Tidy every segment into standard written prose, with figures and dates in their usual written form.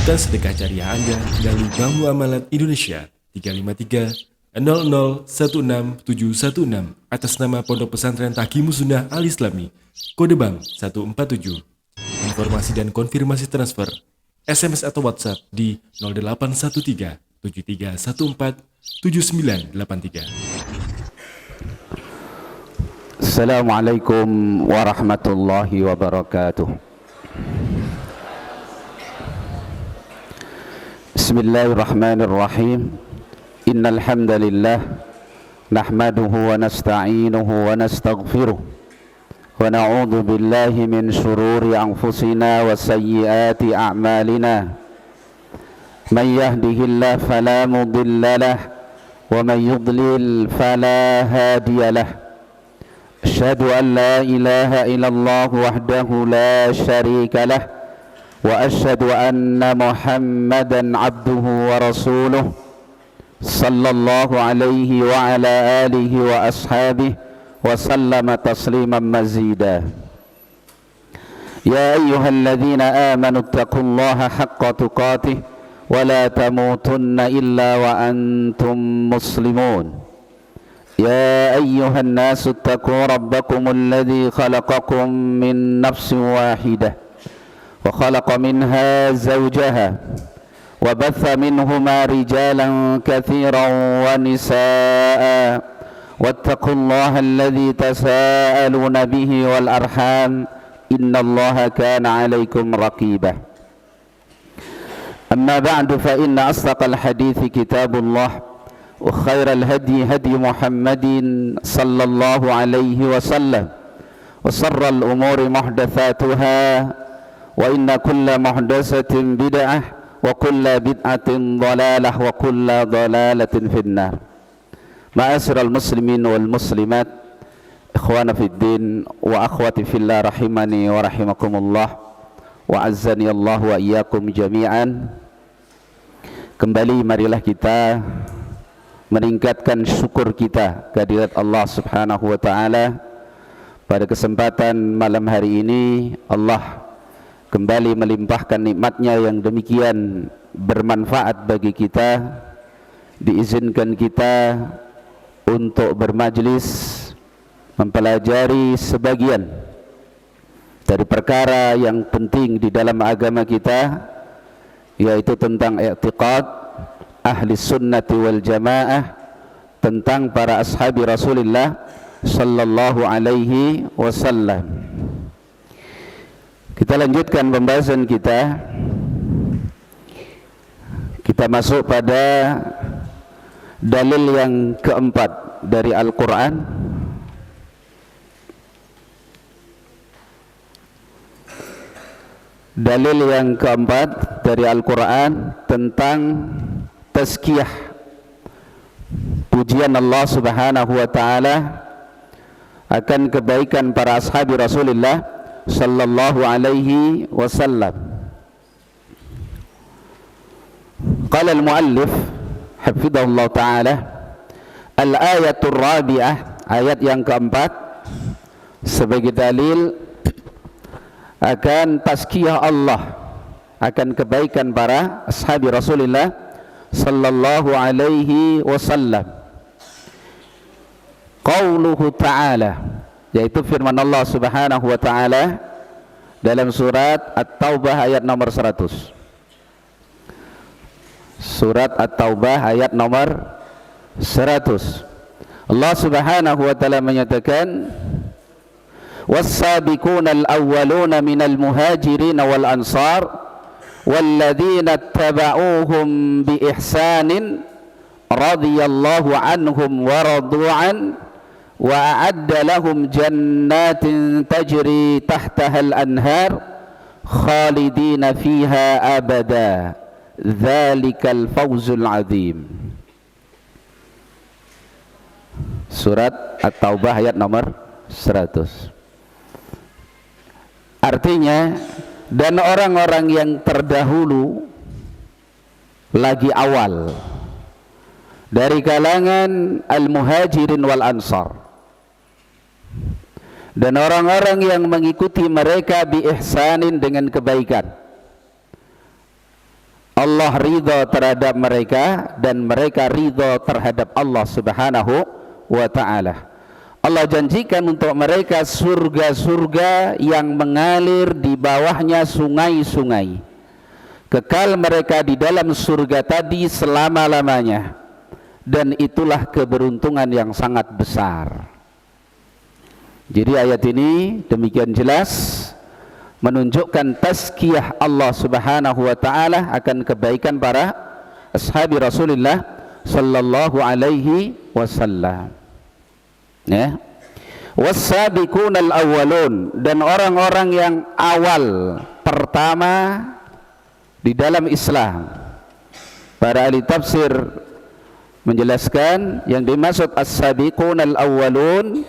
dan sedekah jariah Anda melalui Bank Muamalat Indonesia 353 00167616 atas nama Pondok Pesantren Taqimus Sunnah Al-Islami, kode bank 147. Informasi dan konfirmasi transfer SMS atau WhatsApp di 0813 7314 7983. Assalamualaikum warahmatullahi wabarakatuh. Bismillahirrahmanirrahim. Innal hamdalillah nahmaduhu wa nasta'inuhu wa nastaghfiruh wa na'udzu billahi min shururi anfusina wa sayyiati a'malina. Man yahdihillahu fala mudilla lahu wa man yudlil fala hadiya lahu. Asyhadu an la ilaha illallah wahdahu la syarika lahu wa asyhadu anna Muhammadan abduhu wa rasuluh sallallahu alaihi wa ala alihi wa ashabihi wa sallama tasliman mazida. Ya ayyuhalladzina amanu taqullaha haqqa tuqatih wa la tamutunna illa wa antum muslimun. Ya ayyuhan nasu taqu rabbakumul ladzi khalaqakum min nafsin wahidah wa khalaqa minha zawjaha wa batha minhuma rijalan katsiran wa nisaa wattaqullaha alladzi tasaaluna bihi wal arham innallaha kana 'alaikum raqiba. Amma ba'du fa inna asdaqal hadithi kitabullah wa khairal hadi hadi Muhammadin sallallahu alaihi wasallam wa sharral umuri muhdatsatuha wa inna kulla muhdatsatin bid'ah wa kulla bid'atin dhalalah wa kulla dhalalatin finnar. Ma'asyiral muslimin wal muslimat, ikhwana fid din wa akhwati fillah rahimani wa rahimakumullah wa azzani Allah wa iyyakum jami'an. Kembali marilah kita meningkatkan syukur kita kehadirat Allah Subhanahu wa taala. Pada kesempatan malam hari ini Allah kembali melimpahkan nikmatnya yang demikian bermanfaat bagi kita. Diizinkan kita untuk bermajlis mempelajari sebagian dari perkara yang penting di dalam agama kita, yaitu tentang i'tiqad ahli sunnati wal jamaah, tentang para ashabi Rasulullah sallallahu alaihi wasallam. Kita lanjutkan pembahasan kita. Kita masuk pada dalil yang keempat dari Al-Quran. Dalil yang keempat dari Al-Quran tentang tazkiyah, pujian Allah Subhanahu wa taala akan kebaikan para ashabi Rasulullah sallallahu alaihi wasallam. Qala al-muallif hafidhahullah ta'ala, al-ayatul rabi'ah, ayat yang keempat, sebagai dalil akan tazkiyah Allah, akan kebaikan para ashabi Rasulullah sallallahu alaihi wasallam. Qauluhu ta'ala, yaitu firman Allah Subhanahu wa taala dalam surat At-Taubah ayat nomor 100. Surat At-Taubah ayat nomor 100. Allah Subhanahu wa taala menyatakan, was-sabiqunal awwaluna minal muhajirin wal ansar walladzina ittaba'uuhum bi ihsanin radhiyallahu anhum wa radu an wa a'adda lahum jannatin tajri tahtaha al-anhar khalidina fiha abada dzalikal fawzul azim. Surat At-Taubah ayat nomor 100. Artinya, dan orang-orang yang terdahulu lagi awal dari kalangan al-muhajirin wal ansar, dan orang-orang yang mengikuti mereka bi ihsanin, dengan kebaikan, Allah ridha terhadap mereka dan mereka ridha terhadap Allah Subhanahu wa ta'ala. Allah janjikan untuk mereka surga-surga yang mengalir di bawahnya sungai-sungai. Kekal mereka di dalam surga tadi selama-lamanya, dan itulah keberuntungan yang sangat besar. Jadi ayat ini demikian jelas menunjukkan tazkiyah Allah Subhanahu wa ta'ala akan kebaikan para ashabi Rasulullah sallallahu alaihi wasallam. Ya. Was-sabiqunal awwalun, dan orang-orang yang awal pertama di dalam Islam. Para ahli tafsir menjelaskan yang dimaksud as-sabiqunal awwalun,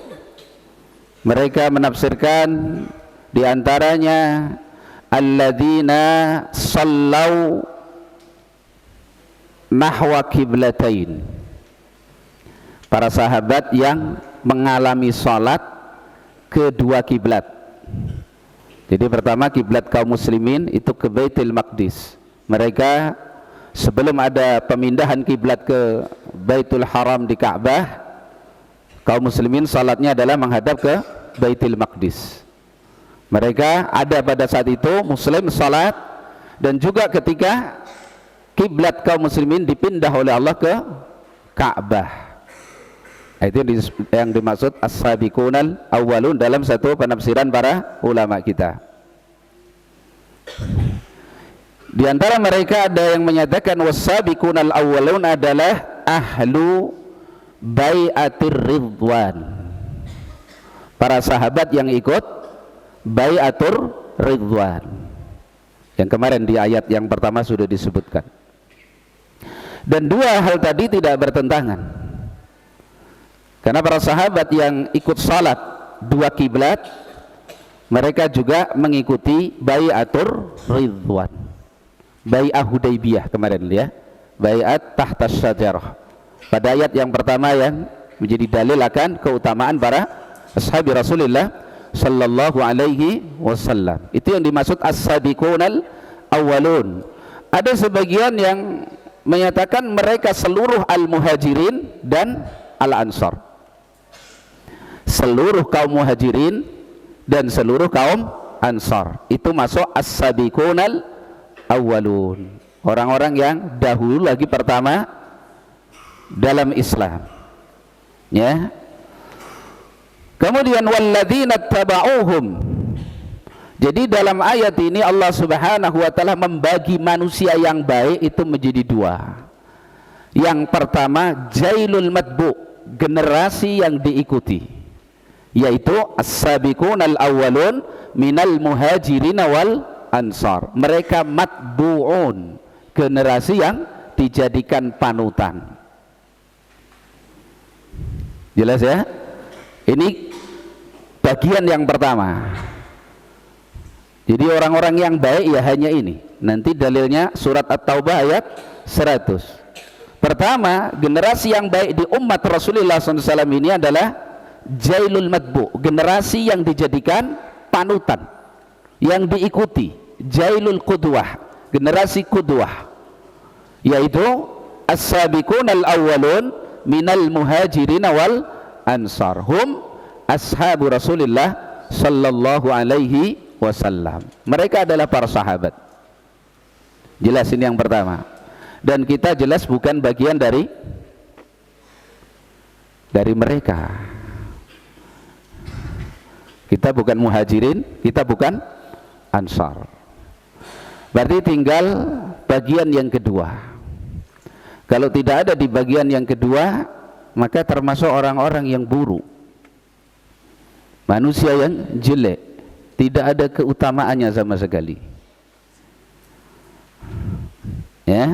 mereka menafsirkan di antaranya alladzina sallau nahwa kiblatain, para sahabat yang mengalami salat kedua kiblat. Jadi pertama kiblat kaum muslimin itu ke Baitul Maqdis. Mereka sebelum ada pemindahan kiblat ke Baitul Haram di Ka'bah, kaum muslimin salatnya adalah menghadap ke Baitul Maqdis. Mereka ada pada saat itu muslim salat, dan juga ketika kiblat kaum muslimin dipindah oleh Allah ke Ka'bah. Itu yang dimaksud as-sabiqunal awwalun dalam satu penafsiran para ulama kita. Di antara mereka ada yang menyatakan was-sabiqunal awwalun adalah ahlu bai'atir ridwan, para sahabat yang ikut bai'atur ridwan, yang kemarin di ayat yang pertama sudah disebutkan. Dan dua hal tadi tidak bertentangan, karena para sahabat yang ikut salat dua kiblat, mereka juga mengikuti bai'atur ridwan, bai'ah Hudaybiyah kemarin ya, bai'at tahta syajarah, pada ayat yang pertama yang menjadi dalil akan keutamaan para ashabi Rasulullah sallallahu alaihi wasallam. Itu yang dimaksud as-sabiqunal awwalun. Ada sebagian yang menyatakan mereka seluruh al-muhajirin dan al-ansar, seluruh kaum muhajirin dan seluruh kaum ansar, itu masuk as-sabiqunal awwalun, orang-orang yang dahulu lagi pertama dalam Islam, ya. Kemudian walladzina taba'uhum. Jadi dalam ayat ini Allah Subhanahu wa ta'ala membagi manusia yang baik itu menjadi dua. Yang pertama jailul matbu, generasi yang diikuti, yaitu as-sabiqunal awwalun minal muhajirin wal ansar. Mereka matbu'un, generasi yang dijadikan panutan. Jelas ya? Ini bagian yang pertama. Jadi orang-orang yang baik ya hanya ini. Nanti dalilnya surat At-Taubah ayat 100. Pertama, generasi yang baik di umat Rasulullah SAW ini adalah jailul matbu, generasi yang dijadikan panutan, yang diikuti. Jailul qudwah, generasi qudwah, yaitu as-sabiqunal awwalun minal muhajirin wal ansar, hum ashabu Rasulullah sallallahu alaihi wasallam. Mereka adalah para sahabat. Jelas ini yang pertama. Dan kita jelas bukan bagian dari mereka. Kita bukan muhajirin, kita bukan ansar. Berarti tinggal bagian yang kedua. Kalau tidak ada di bagian yang kedua, maka termasuk orang-orang yang buruk, manusia yang jelek, tidak ada keutamaannya sama sekali, ya.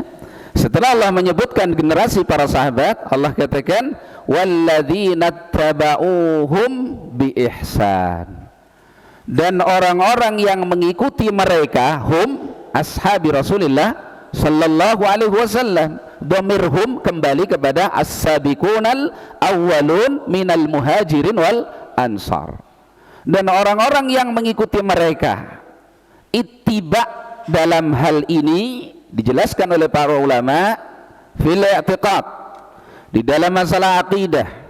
Setelah Allah menyebutkan generasi para sahabat, Allah katakan walladzina taba'uhum bi ihsan, dan orang-orang yang mengikuti mereka, hum ashabi Rasulullah sallallahu alaihi wasallam. Dhamirhum kembali kepada as-sabiqunal awwalun minal muhajirin wal ansar, dan orang-orang yang mengikuti mereka. Ittiba dalam hal ini dijelaskan oleh para ulama fil i'tiqad, di dalam masalah akidah.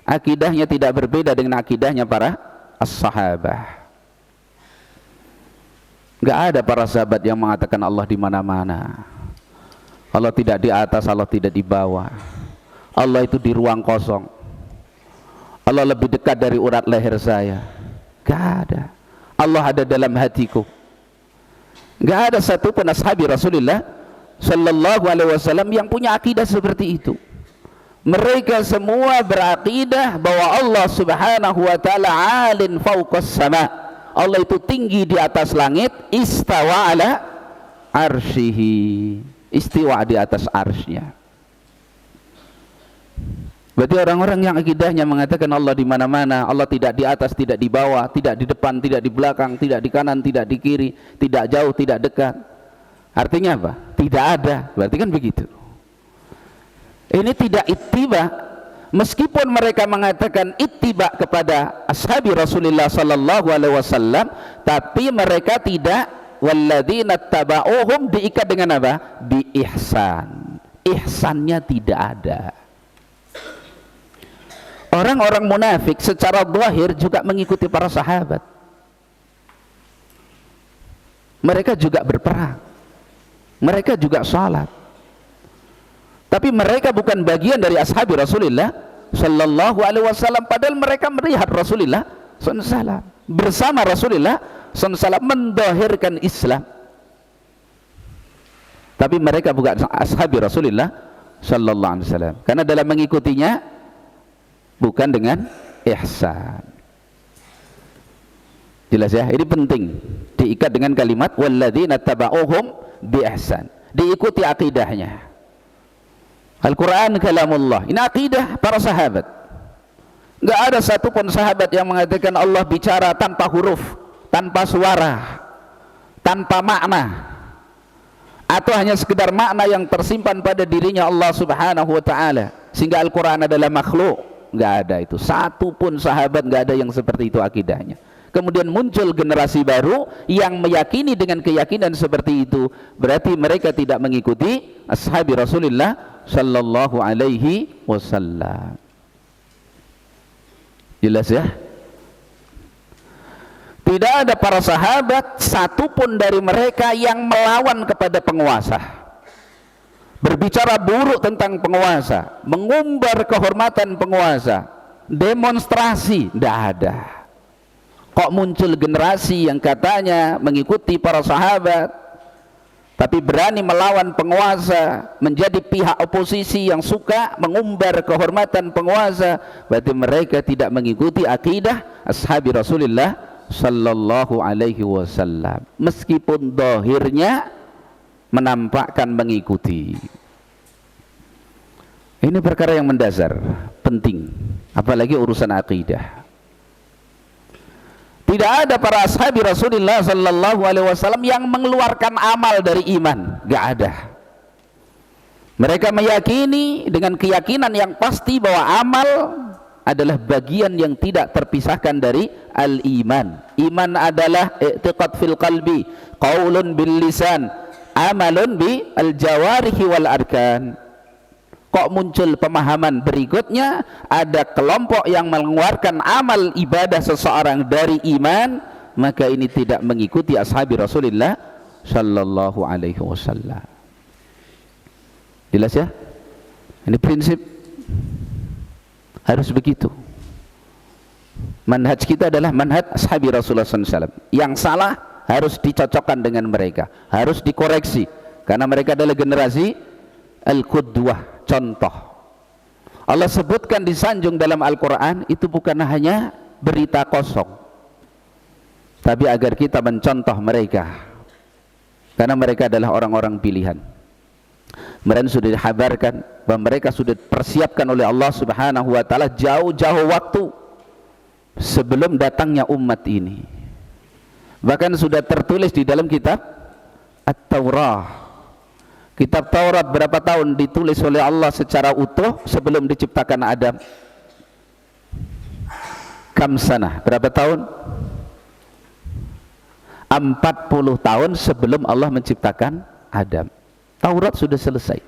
Akidahnya tidak berbeda dengan akidahnya para as-sahabah. Enggak ada para sahabat yang mengatakan Allah di mana-mana. Allah tidak di atas, Allah tidak di bawah. Allah itu di ruang kosong. Allah lebih dekat dari urat leher saya. Enggak ada. Allah ada dalam hatiku. Enggak ada satupun ashabi Rasulullah sallallahu alaihi wasallam yang punya akidah seperti itu. Mereka semua berakidah bahwa Allah subhanahu wa ta'ala alin fauqas sama. Allah itu tinggi di atas langit, istawa ala arsyihi, istiwa di atas arsy-Nya. Berarti orang-orang yang akidahnya mengatakan Allah di mana-mana, Allah tidak di atas, tidak di bawah, tidak di depan, tidak di belakang, tidak di kanan, tidak di kiri, tidak jauh, tidak dekat. Artinya apa? Tidak ada. Berarti kan begitu. Ini tidak ittiba, meskipun mereka mengatakan ittiba kepada ashabi Rasulullah sallallahu alaihi wasallam, tapi mereka tidak walladzina tabauhum diikat dengan apa? Bi ihsan. Ihsannya tidak ada. Orang-orang munafik secara zahir juga mengikuti para sahabat. Mereka juga berperang. Mereka juga salat. Tapi mereka bukan bagian dari ashabi Rasulullah sallallahu alaihi wasallam, padahal mereka melihat Rasulullah sallallahu alaihi wasallam, bersama Rasulullah sallallahu alaihi wasallam mendahirkan Islam. Tapi mereka bukan ashabi Rasulullah sallallahu alaihi wasallam, karena dalam mengikutinya bukan dengan ihsan. Jelas ya? Ini penting diikat dengan kalimat walladzina tabauhum bi ihsan. Diikuti akidahnya. Al-Quran kalamullah. Ini akidah para sahabat. Enggak ada satupun sahabat yang mengatakan Allah bicara tanpa huruf, tanpa suara, tanpa makna, atau hanya sekedar makna yang tersimpan pada dirinya Allah subhanahu wa ta'ala, sehingga Al-Quran adalah makhluk. Enggak ada itu. Satupun sahabat enggak ada yang seperti itu akidahnya. Kemudian muncul generasi baru yang meyakini dengan keyakinan seperti itu. Berarti mereka tidak mengikuti ashabi Rasulullah sallallahu alaihi wasallam. Jelas ya? Tidak ada para sahabat satupun dari mereka yang melawan kepada penguasa, berbicara buruk tentang penguasa, mengumbar kehormatan penguasa, demonstrasi. Tidak ada. Kok muncul generasi yang katanya mengikuti para sahabat tapi berani melawan penguasa, menjadi pihak oposisi yang suka mengumbar kehormatan penguasa? Berarti mereka tidak mengikuti akidah ashabi Rasulullah sallallahu alaihi wasallam, meskipun zahirnya menampakkan mengikuti. Ini perkara yang mendasar, penting, apalagi urusan akidah. Tidak ada para ashabi Rasulullah sallallahu alaihi wasallam yang mengeluarkan amal dari iman, enggak ada. Mereka meyakini dengan keyakinan yang pasti bahwa amal adalah bagian yang tidak terpisahkan dari al-iman. Iman adalah i'tiqad fil qalbi, qaulun bil lisan, amalun bi al-jawarihi wal arkan. Kok muncul pemahaman berikutnya, ada kelompok yang mengeluarkan amal ibadah seseorang dari iman, maka ini tidak mengikuti ashabi Rasulullah sallallahu alaihi wasallam. Jelas ya? Ini prinsip harus begitu. Manhaj kita adalah manhaj ashabi Rasulullah sallallahu alaihi wasallam. Yang salah harus dicocokkan dengan mereka, harus dikoreksi, karena mereka adalah generasi al-qudwah, contoh. Allah sebutkan disanjung dalam Al-Quran, itu bukan hanya berita kosong, tapi agar kita mencontoh mereka, karena mereka adalah orang-orang pilihan. Mereka sudah dikabarkan bahwa mereka sudah persiapkan oleh Allah subhanahu wa ta'ala jauh-jauh waktu sebelum datangnya umat ini. Bahkan sudah tertulis di dalam kitab At-Taurah. Kitab Taurat berapa tahun ditulis oleh Allah secara utuh sebelum diciptakan Adam? Kamsanah, berapa tahun? 40 tahun sebelum Allah menciptakan Adam. Taurat sudah selesai,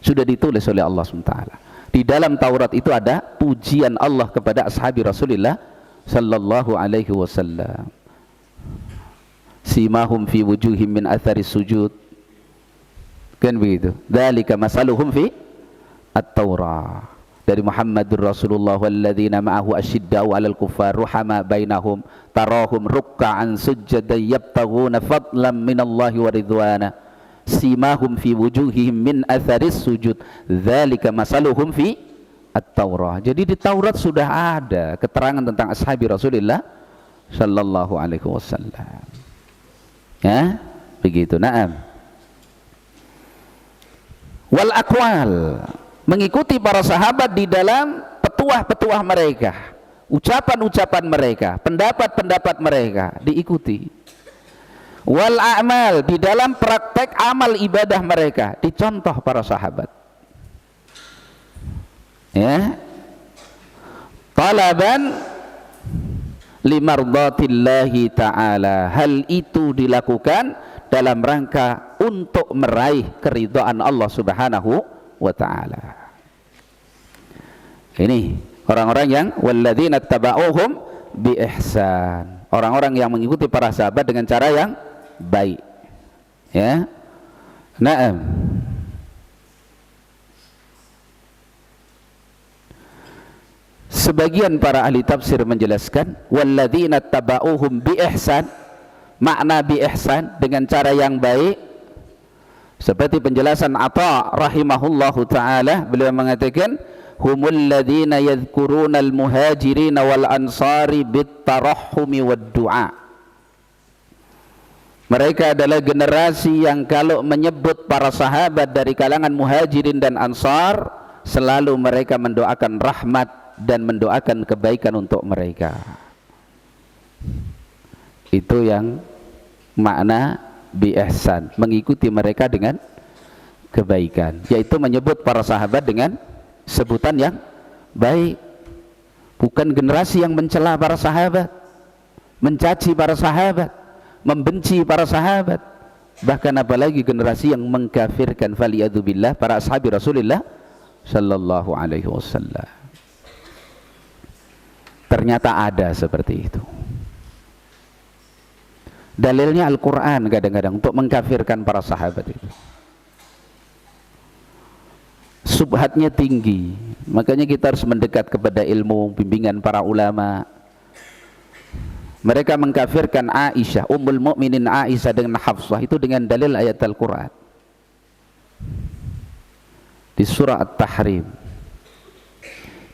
sudah ditulis oleh Allah SWT. Di dalam Taurat itu ada pujian Allah kepada ashabi Rasulullah sallallahu alaihi wasallam. Simahum fi wujuhim min athari sujud, kan begitu. Dzalika masaluhum fi at-Taurah. Dari Muhammadur Rasulullah walladzina ma'ahu asyiddau 'alal kuffar ruhama bainahum tarahum ruk'an sujjadan yabtaghuna fadlan minallahi wa ridwana simahum fi wujuhihim min atharis sujud dzalika masaluhum fi at-Taurah. Jadi di Taurat sudah ada keterangan tentang ashabi Rasulullah sallallahu alaihi wasallam. Ya, begitu. Naam. Wal aqwal, mengikuti para sahabat di dalam petuah-petuah mereka, ucapan-ucapan mereka, pendapat-pendapat mereka diikuti. Wal a'mal, di dalam praktek amal ibadah mereka dicontoh para sahabat. Ya, talaban limardatillahi ta'ala, hal itu dilakukan dalam rangka untuk meraih keridhaan Allah subhanahu wa ta'ala. Ini orang-orang yang walladzina taba'uhum bi ihsan, orang-orang yang mengikuti para sahabat dengan cara yang baik. Ya, na'am. Sebagian para ahli tafsir menjelaskan walladzina taba'uhum bi ihsan, makna bi ihsan dengan cara yang baik, seperti penjelasan Atha rahimahullahu taala, beliau mengatakan humul ladzina yadhkuruna al muhajirin wal ansari bit tarahhumi wad du'a. Mereka adalah generasi yang kalau menyebut para sahabat dari kalangan muhajirin dan ansar, selalu mereka mendoakan rahmat dan mendoakan kebaikan untuk mereka. Itu yang makna bi ihsan, mengikuti mereka dengan kebaikan, yaitu menyebut para sahabat dengan sebutan yang baik, bukan generasi yang mencela para sahabat, mencaci para sahabat, membenci para sahabat, bahkan apalagi generasi yang mengkafirkan faliyadzubillah para ashabi Rasulullah sallallahu alaihi wasallam. Ternyata ada seperti itu. Dalilnya Al-Quran kadang-kadang untuk mengkafirkan para sahabat itu. Subhatnya tinggi, makanya kita harus mendekat kepada ilmu bimbingan para ulama. Mereka mengkafirkan Aisyah, Ummul Mukminin Aisyah dengan Hafsah itu dengan dalil ayat Al-Quran di surah At-Tahrim,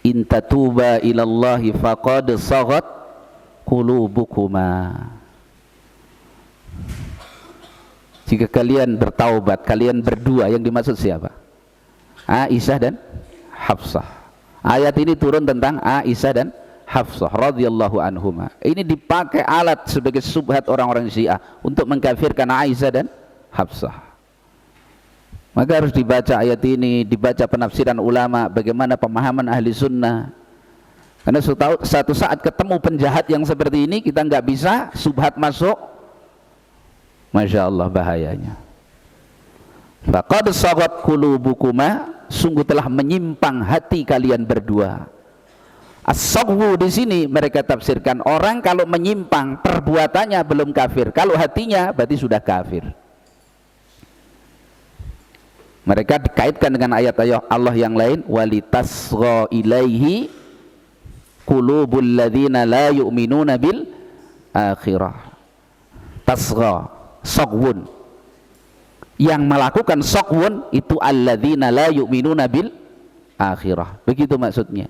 in tatuba ilallahi faqad saghat qulubukuma. Jika kalian bertaubat, kalian berdua, yang dimaksud siapa? Aisyah dan Hafsah. Ayat ini turun tentang Aisyah dan Hafsah radhiyallahu anhuma. Ini dipakai alat sebagai subhat orang-orang Syiah untuk mengkafirkan Aisyah dan Hafsah. Maka harus dibaca ayat ini, dibaca penafsiran ulama, bagaimana pemahaman ahli sunnah. Karena satu saat ketemu penjahat yang seperti ini, kita nggak bisa subhat masuk. Masya Allah bahayanya. Faqad saghat qulubukuma, sungguh telah menyimpang hati kalian berdua. As-saghwu di sini mereka tafsirkan orang kalau menyimpang perbuatannya belum kafir, kalau hatinya berarti sudah kafir. Mereka dikaitkan dengan ayat-ayat Allah yang lain, walitasgha ilaihi qulubul ladzina la yu'minuna bil akhirah. Tasgha, saghwun, yang melakukan saghwun itu alladzina la yu'minuna bil akhirah, begitu maksudnya.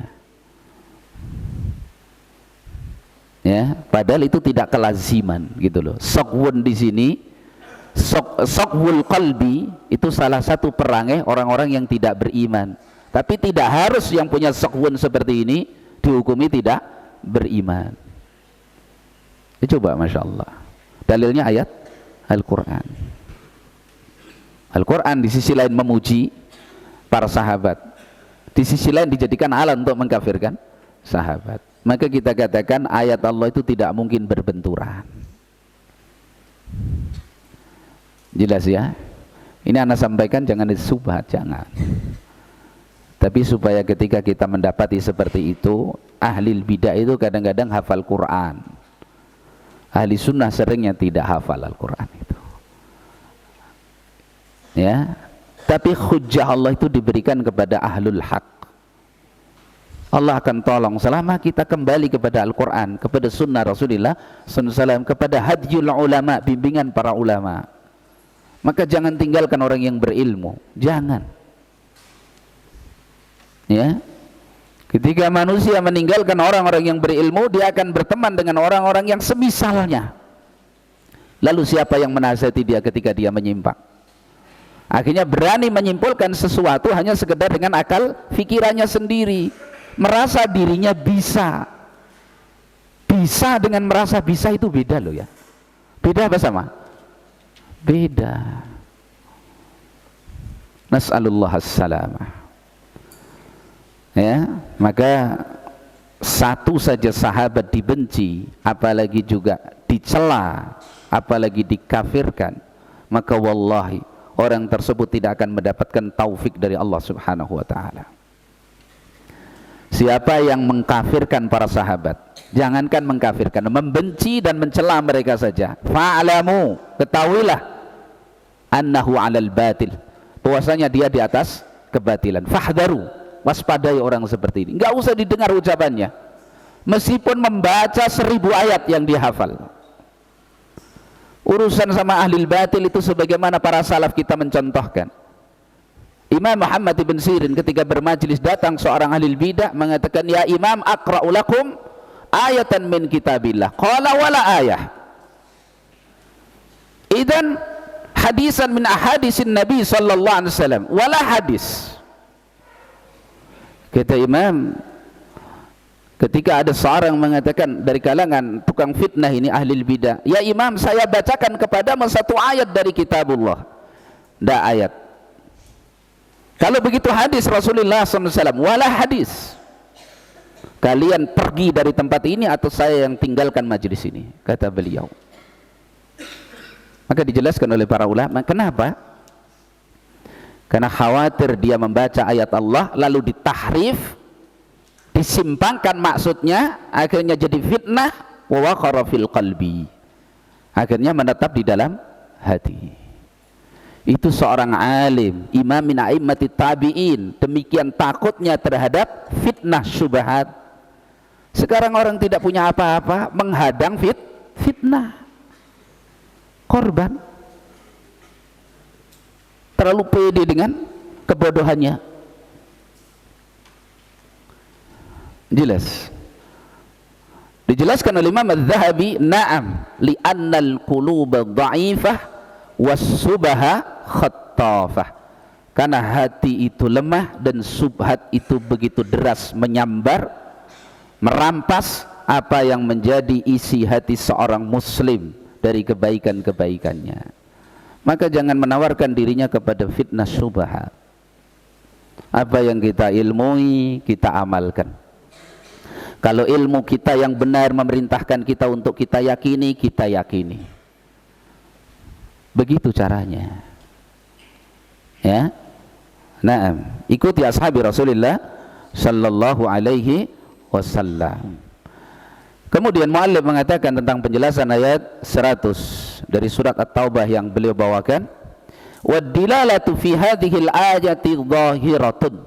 Ya, padahal itu tidak kelaziman gitu loh. Saghwun di sini, saghwul qalbi, itu salah satu perangai orang-orang yang tidak beriman. Tapi tidak harus yang punya saghwun seperti ini dihukumi tidak beriman. Coba, Masya Allah, dalilnya ayat Al-Quran. Al-Quran di sisi lain memuji para sahabat, di sisi lain dijadikan alat untuk mengkafirkan sahabat. Maka kita katakan ayat Allah itu tidak mungkin berbenturan. Jelas ya? Ini Anda sampaikan jangan disubhat, jangan. Tapi supaya ketika kita mendapati seperti itu, ahli bidah itu kadang-kadang hafal Quran. Ahli sunnah seringnya tidak hafal Al-Quran itu. Ya, tapi hujjah Allah itu diberikan kepada ahlul haq. Allah akan tolong selama kita kembali kepada Al-Quran, kepada sunnah Rasulullah SAW, kepada hadyul ulama, bimbingan para ulama. Maka jangan tinggalkan orang yang berilmu, jangan. Ya, ketika manusia meninggalkan orang-orang yang berilmu, dia akan berteman dengan orang-orang yang semisalnya. Lalu siapa yang menasihati dia ketika dia menyimpang? Akhirnya berani menyimpulkan sesuatu hanya sekedar dengan akal fikirannya sendiri, merasa dirinya bisa. Bisa dengan merasa bisa itu beda loh ya. Beda apa sama? Beda. Nas'alullah as-salamah. Ya, maka satu saja sahabat dibenci, apalagi juga dicela, apalagi dikafirkan, maka wallahi orang tersebut tidak akan mendapatkan taufik dari Allah Subhanahu wa taala. Siapa yang mengkafirkan para sahabat, jangankan mengkafirkan, membenci dan mencela mereka saja, fa'alamu, ketahuilah annahu 'alal batil, bahwasanya dia di atas kebatilan. Fahdharu, waspadai orang seperti ini. Enggak usah didengar ucapannya, meskipun membaca 1000 ayat yang dihafal. Urusan sama ahli batil itu sebagaimana para salaf kita mencontohkan. Imam Muhammad ibn Sirin ketika bermajlis datang seorang ahli bidah mengatakan, ya Imam, aqra'u lakum ayatan min kitabillah. Qala wala ayah. Idan hadisan min ahadisin Nabi sallallahu alaihi wasallam, wala hadis. Kata Imam, ketika ada seorang mengatakan dari kalangan tukang fitnah ini, ahli bidah, ya Imam, saya bacakan kepadamu satu ayat dari kitabullah. Tidak ayat. Kalau begitu hadis Rasulullah SAW, wala hadis. Kalian pergi dari tempat ini atau saya yang tinggalkan majlis ini, kata beliau. Maka dijelaskan oleh para ulama, kenapa? Karena khawatir dia membaca ayat Allah lalu ditahrif, disimpangkan maksudnya, akhirnya jadi fitnah, wa waqara fil qalbi, akhirnya menetap di dalam hati. Itu seorang alim, imam min a'immati tabi'in, demikian takutnya terhadap fitnah syubhat. Sekarang orang tidak punya apa-apa, menghadang fitnah, korban, terlalu pede dengan kebodohannya. Jelas dijelaskan oleh Imam Az-Zahabi, na'am li'annal quluba dha'ifah was-subaha khattafah, karena hati itu lemah dan subhat itu begitu deras menyambar, merampas apa yang menjadi isi hati seorang muslim dari kebaikan-kebaikannya. Maka jangan menawarkan dirinya kepada fitnah syubhat. Apa yang kita ilmui, kita amalkan. Kalau ilmu kita yang benar memerintahkan kita untuk kita yakini, kita yakini. Begitu caranya. Ya. Naam, ikuti ashabi Rasulullah sallallahu alaihi wasallam. Kemudian muallif mengatakan tentang penjelasan ayat 100 dari surat At-Taubah yang beliau bawakan, wad-dilalatu fi hadhil ayati dhahiratun.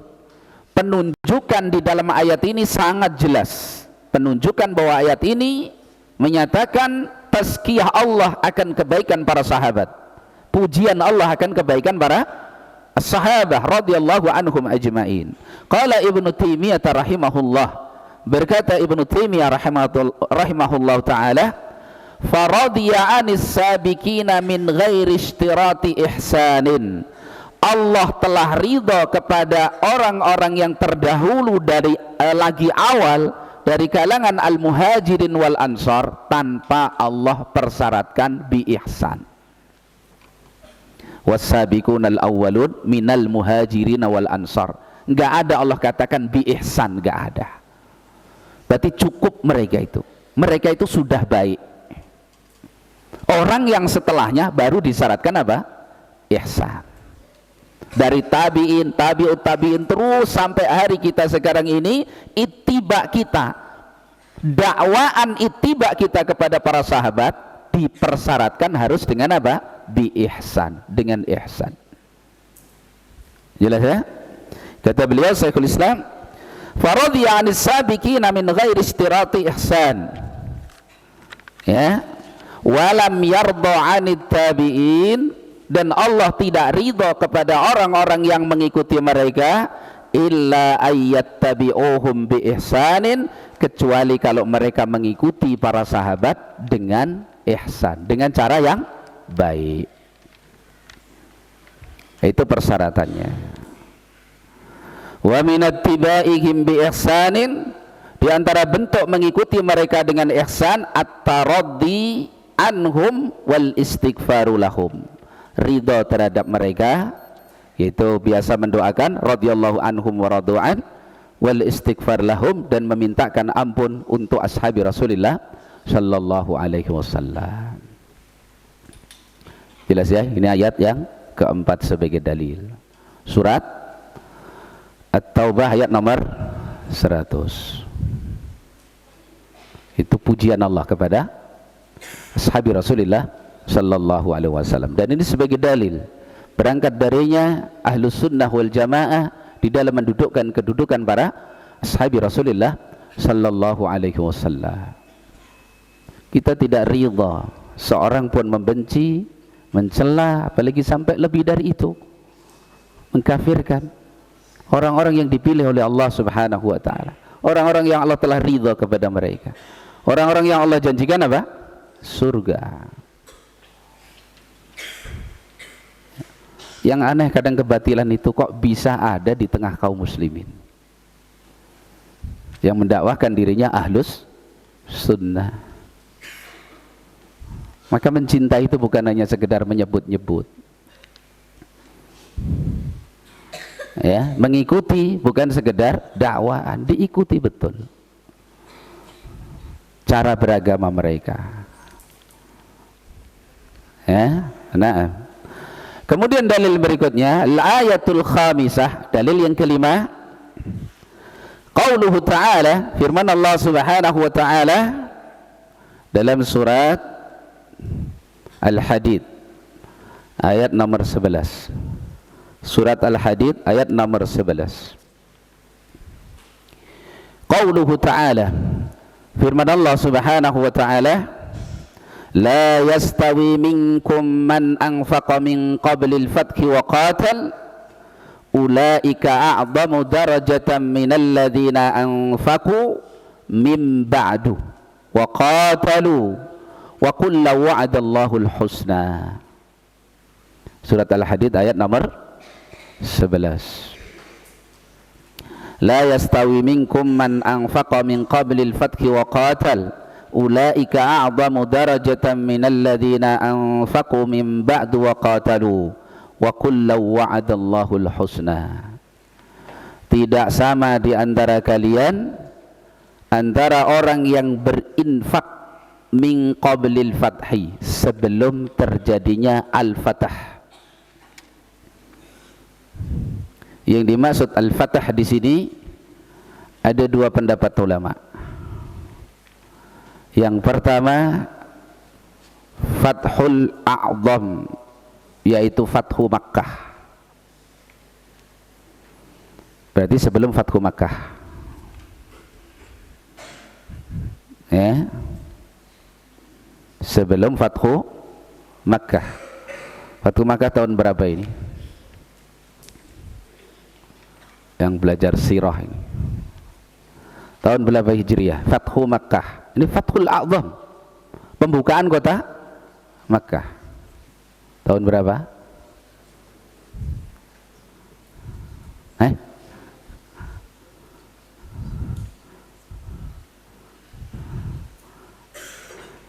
Penunjukan di dalam ayat ini sangat jelas. Penunjukan bahwa ayat ini menyatakan tazkiyah Allah akan kebaikan para sahabat. Pujian Allah akan kebaikan para sahabat radhiyallahu anhum ajma'in. Qala Ibnu Taimiyah rahimahullah, berkata Ibnu Taimiyah rahimahullah taala, faradiya anis sabiqina min ghairi ishtirati ihsanin. Allah telah ridha kepada orang-orang yang terdahulu dari lagi awal dari kalangan al-muhajirin wal ansar tanpa Allah persyaratkan bi ihsan. Was-sabiqunal awwalun minal muhajirin wal ansar. Enggak ada Allah katakan bi ihsan, enggak ada. Berarti cukup mereka itu. Mereka itu sudah baik. Orang yang setelahnya baru disyaratkan apa? Ihsan. dari tabi'in, tabi'ut tabi'in terus sampai hari kita sekarang ini, ittiba kita, dakwaan ittiba kita kepada para sahabat dipersyaratkan harus dengan apa? Bi ihsan, dengan ihsan. Jelas ya? Kata beliau Syekhul Islam, faradhiya 'anis sabiqina min ghairi istirati ihsan. Ya. Walam yarda 'anit tabi'in, dan Allah tidak ridha kepada orang-orang yang mengikuti mereka, illa ayyattabi'uhum bi ihsanin, kecuali kalau mereka mengikuti para sahabat dengan ihsan, dengan cara yang baik. Itu persyaratannya. Wa min ittiba'ihim bi ihsanin, di antara bentuk mengikuti mereka dengan ihsan, at-taraddi anhum wal istighfaru lahum, ridha terhadap mereka, yaitu biasa mendoakan radhiyallahu anhum wa radu'an, wal istighfar lahum, dan memintakan ampun untuk ashabi Rasulullah sallallahu alaihi wasallam. Jelas ya? Ini ayat yang keempat sebagai dalil. Surat At-Taubah ayat nomor 100. Itu pujian Allah kepada ashabi Rasulullah sallallahu alaihi wasallam, dan ini sebagai dalil berangkat darinya Ahlus Sunnah wal Jamaah di dalam mendudukkan kedudukan para ashabi Rasulullah sallallahu alaihi wasallam. Kita tidak ridha seorang pun membenci, mencela, apalagi sampai lebih dari itu, mengkafirkan orang-orang yang dipilih oleh Allah Subhanahu wa taala, orang-orang yang Allah telah ridha kepada mereka, orang-orang yang Allah janjikan apa? Surga. Yang aneh, kadang kebatilan itu kok bisa ada di tengah kaum muslimin yang mendakwahkan dirinya Ahlus Sunnah. Maka mencintai itu bukan hanya sekedar menyebut-nyebut, ya, mengikuti bukan sekedar dakwaan, diikuti betul cara beragama mereka, ya. Nah, kemudian dalil berikutnya, al-ayatul khamisah, dalil yang kelima, qauluhu ta'ala, firman Allah Subhanahu wa ta'ala dalam surat Al-Hadid ayat nomor 11. Surat Al-Hadid ayat nomor 11. Qauluhu ta'ala, firman Allah Subhanahu wa ta'ala, la yastawi minkum man anfaqa min qablil fathi wa qatal, ulaika a'zamu darajatan minal ladzina anfaqu min ba'du wa qatalu wa kullu wa'adallahu al-husna. Surat Al-Hadid ayat nomor 11. La yastawi minkum man anfaqa min qablil fathi wa qatal, ulaika a'zamu darajatan minal ladzina anfaqu min ba'du wa qatalu wa kullu wa'adallahu al-husna. Tidak sama di antara kalian antara orang yang berinfak min qablil fathi, sebelum terjadinya al-fatah. Yang dimaksud al-fatah di sini ada dua pendapat ulama. Yang pertama, Fathul A'zam, yaitu Fathu Makkah. Berarti sebelum Fathu Makkah, ya, sebelum Fathu Makkah. Fathu Makkah tahun berapa ini? Yang belajar sirah ini, tahun berapa Hijriyah? Fathu Makkah. Ini Fathul A'zam, pembukaan kota Makkah. Tahun berapa?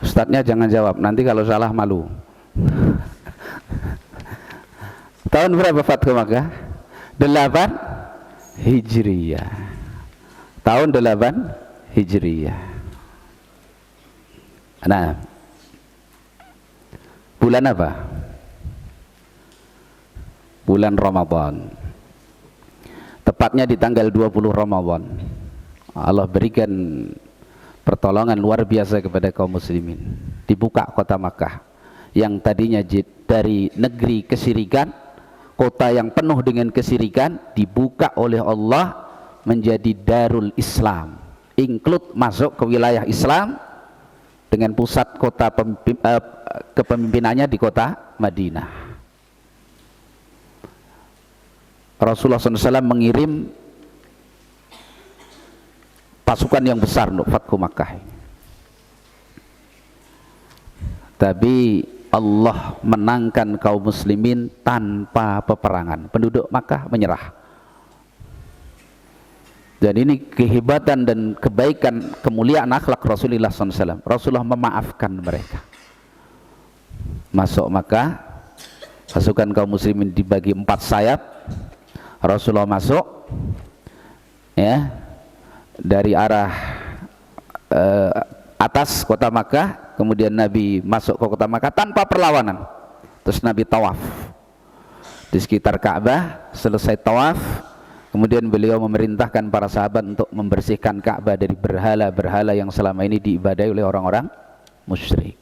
Ustadznya jangan jawab, nanti kalau salah malu. Tahun berapa Fathu Makkah? 8 Hijriyah. Tahun 8 Hijriyah. Nah, bulan apa? bulan Ramadan. Tepatnya di tanggal 20 Ramadan. Allah berikan pertolongan luar biasa kepada kaum muslimin. Dibuka kota Makkah yang tadinya dari negeri kesyirikan, kota yang penuh dengan kesyirikan, dibuka oleh Allah menjadi Darul Islam, include masuk ke wilayah Islam dengan pusat kota kepemimpinannya di kota Madinah. Rasulullah SAW mengirim pasukan yang besar untuk Fathu Makkah. Tapi Allah menangkan kaum muslimin tanpa peperangan. Penduduk Makkah menyerah. Dan ini kehebatan dan kebaikan, kemuliaan akhlak Rasulullah SAW. Rasulullah memaafkan mereka. Masuk Makkah, pasukan kaum muslimin dibagi 4 sayap. Rasulullah masuk, ya, dari arah atas kota Makkah, kemudian Nabi masuk ke kota Makkah tanpa perlawanan. Terus Nabi tawaf di sekitar Ka'bah. Selesai tawaf, kemudian beliau memerintahkan para sahabat untuk membersihkan Ka'bah dari berhala-berhala yang selama ini diibadahi oleh orang-orang musyrik.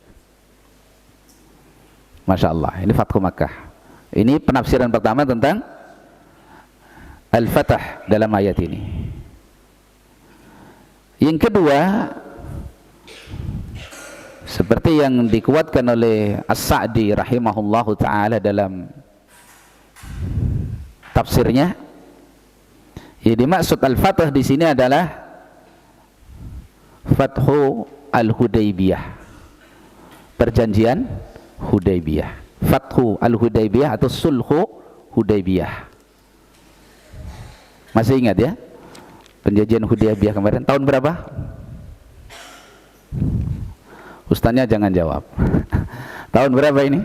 Masya Allah, ini Fathu Makkah. Ini penafsiran pertama tentang Al-Fatah dalam ayat ini. Yang kedua, seperti yang dikuatkan oleh As-Sa'di rahimahullahu ta'ala dalam tafsirnya, yang dimaksud Al-Fatah di sini adalah Fathu Al-Hudaybiyah, perjanjian Hudaybiyah. Fathu Al-Hudaybiyah atau Sulhu Hudaybiyah. Masih ingat ya? Perjanjian Hudaybiyah kemarin tahun berapa? Ustaznya jangan jawab. Tahun berapa ini?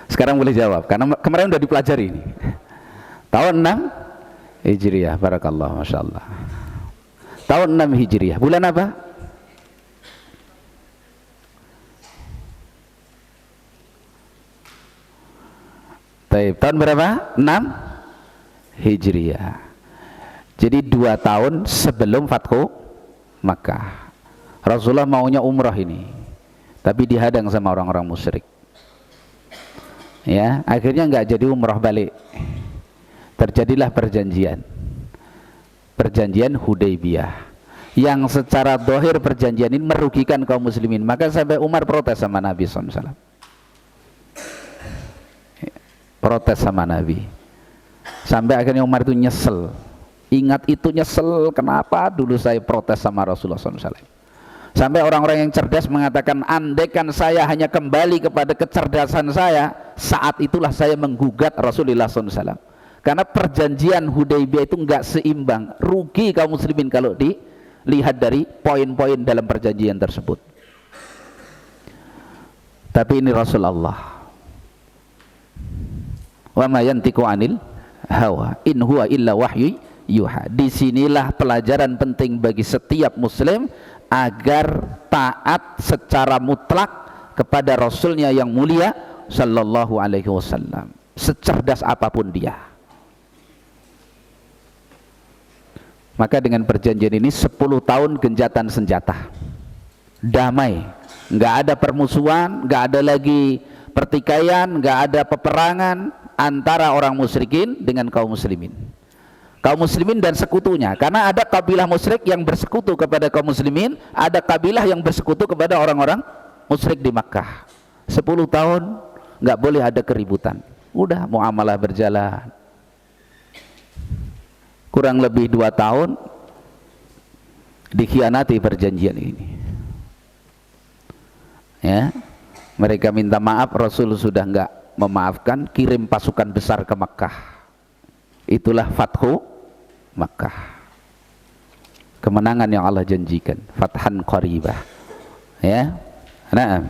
Sekarang boleh jawab karena kemarin udah dipelajari ini. Tahun 6 Hijriah. Barakallah, Masya Allah. Tahun 6 Hijriah. Bulan apa? Taib. Tahun berapa? 6 Hijriah. Jadi 2 tahun sebelum Fathu Makkah. Rasulullah maunya umrah ini, tapi dihadang sama orang-orang musyrik. Ya, akhirnya nggak jadi umrah balik. Terjadilah perjanjian Hudaybiyah, yang secara zahir perjanjian ini merugikan kaum muslimin. Maka sampai Umar protes sama Nabi SAW. Protes sama Nabi. Sampai akhirnya Umar itu nyesel. Ingat itu nyesel, kenapa dulu saya protes sama Rasulullah SAW. Sampai orang-orang yang cerdas mengatakan, andaikan saya hanya kembali kepada kecerdasan saya, saat itulah saya menggugat Rasulullah SAW. Karena perjanjian Hudaybiyah itu enggak seimbang, rugi kaum muslimin kalau dilihat dari poin-poin dalam perjanjian tersebut. Tapi ini Rasulullah, wa ma yantiqu anil hawa in huwa illa wahyu yuha. Disinilah pelajaran penting bagi setiap muslim agar taat secara mutlak kepada Rasulnya yang mulia sallallahu alaihi wasallam, secerdas apapun dia. Maka dengan perjanjian ini 10 tahun genjatan senjata, damai, nggak ada permusuhan, nggak ada lagi pertikaian, nggak ada peperangan antara orang musyrikin dengan kaum muslimin. Kaum muslimin dan sekutunya, karena ada kabilah musyrik yang bersekutu kepada kaum muslimin, ada kabilah yang bersekutu kepada orang-orang musyrik di Makkah. 10 tahun nggak boleh ada keributan, udah muamalah berjalan. Kurang lebih 2 tahun dikhianati perjanjian ini, ya. Mereka minta maaf, Rasul sudah nggak memaafkan, kirim pasukan besar ke Makkah. Itulah Fathu Makkah, kemenangan yang Allah janjikan, fathan qaribah, ya. Nah,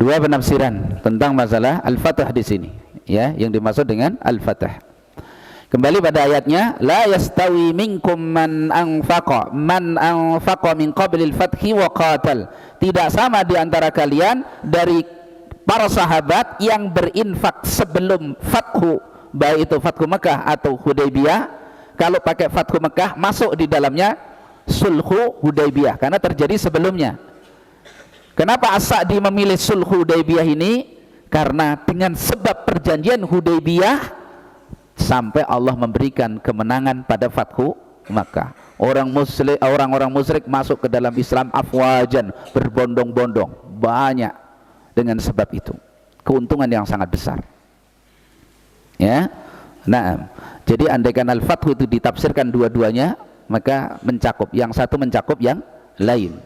2 penafsiran tentang masalah Al-Fatah di sini, ya, yang dimaksud dengan Al-Fatah. Kembali pada ayatnya, la yastawi minkum man anfaqa min qablil fathi wa qatal. Tidak sama di antara kalian dari para sahabat yang berinfak sebelum Fathu baik itu Fathu Mekah atau Hudaybiyah. Kalau pakai Fathu Mekah masuk di dalamnya Sulhu Hudaybiyah karena terjadi sebelumnya. Kenapa As-Sa'di memilih Sulhu Hudaybiyah ini? Karena dengan sebab perjanjian Hudaybiyah sampai Allah memberikan kemenangan pada Fathu Makkah. Orang-orang musyrik masuk ke dalam Islam afwajan, berbondong-bondong, banyak dengan sebab itu. Keuntungan yang sangat besar. Ya. Nah, jadi andaikan Al-Fathu itu ditafsirkan dua-duanya, maka mencakup, yang satu mencakup yang lain.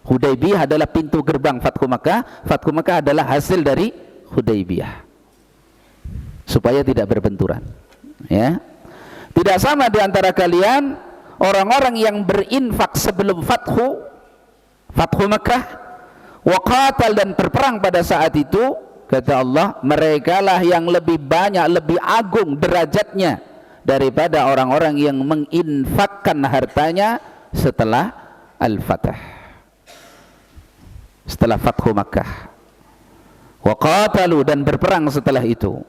Hudaybiyah adalah pintu gerbang Fathu Makkah, Fathu Makkah adalah hasil dari Hudaybiyah. Supaya tidak berbenturan. Ya. Tidak sama di antara kalian orang-orang yang berinfak sebelum Fathu Makkah, waqatal dan berperang pada saat itu, kata Allah, merekalah yang lebih banyak, lebih agung derajatnya daripada orang-orang yang menginfakkan hartanya setelah Al-Fatah, setelah Fathu Makkah. Waqatalu dan berperang setelah itu.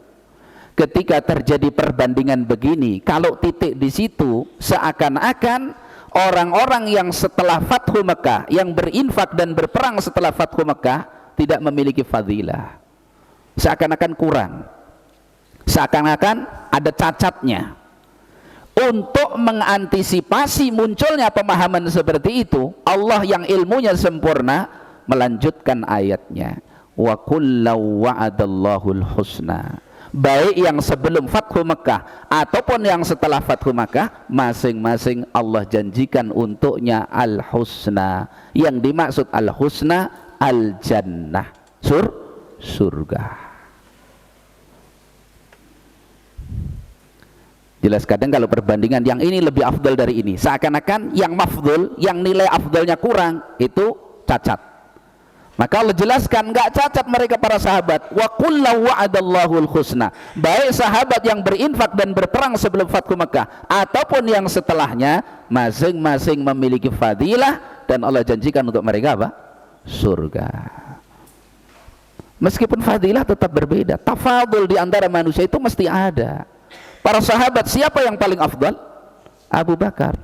Ketika terjadi perbandingan begini, kalau titik di situ seakan-akan orang-orang yang setelah Fathu Makkah, yang berinfak dan berperang setelah Fathu Makkah tidak memiliki fadilah, seakan-akan kurang, seakan-akan ada cacatnya. Untuk mengantisipasi munculnya pemahaman seperti itu, Allah yang ilmunya sempurna melanjutkan ayatnya, wa kullu wa'adallahul husna. Baik yang sebelum Fathu Makkah ataupun yang setelah Fathu Makkah, masing-masing Allah janjikan untuknya al-husna. Yang dimaksud al-husna al-jannah, surga. Jelas kadang kalau perbandingan yang ini lebih afdal dari ini, seakan-akan yang mafdul, yang nilai afdalnya kurang, itu cacat. Maka Allah jelaskan enggak cacat mereka para sahabat. Wa kullu wa'adallahul husna. Baik sahabat yang berinfak dan berperang sebelum Fathu Makkah ataupun yang setelahnya, masing-masing memiliki fadilah dan Allah janjikan untuk mereka apa? Surga. Meskipun fadilah tetap berbeda, tafadul di antara manusia itu mesti ada. Para sahabat siapa yang paling afdal? Abu Bakar,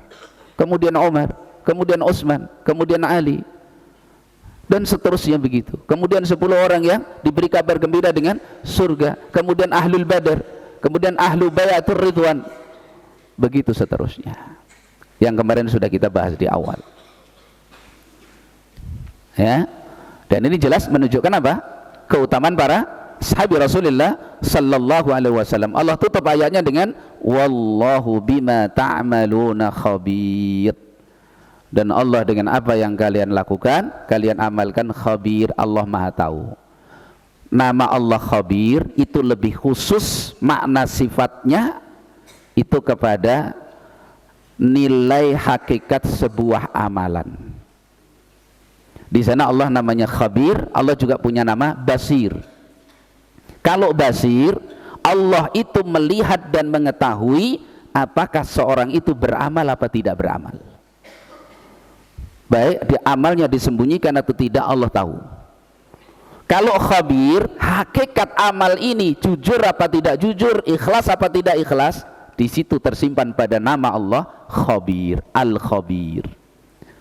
kemudian Umar, kemudian Utsman, kemudian Ali, dan seterusnya begitu. Kemudian 10 orang yang diberi kabar gembira dengan surga, kemudian Ahlul Badar, kemudian Ahlu Bayatul Ridwan, begitu seterusnya, yang kemarin sudah kita bahas di awal. Ya. Dan ini jelas menunjukkan apa? Keutamaan para sahabat Rasulullah sallallahu alaihi wasallam. Allah tutup ayatnya dengan wallahu bima ta'maluna khabir. Dan Allah dengan apa yang kalian lakukan, kalian amalkan khabir, Allah Maha tahu. Nama Allah khabir itu lebih khusus, makna sifatnya itu kepada nilai hakikat sebuah amalan. Di sana Allah namanya khabir, Allah juga punya nama basir. Kalau basir, Allah itu melihat dan mengetahui apakah seorang itu beramal apa tidak beramal. Baik di amalnya disembunyikan atau tidak, Allah tahu. Kalau khabir, hakikat amal ini jujur apa tidak jujur, ikhlas apa tidak ikhlas, di situ tersimpan pada nama Allah khabir, al-khabir.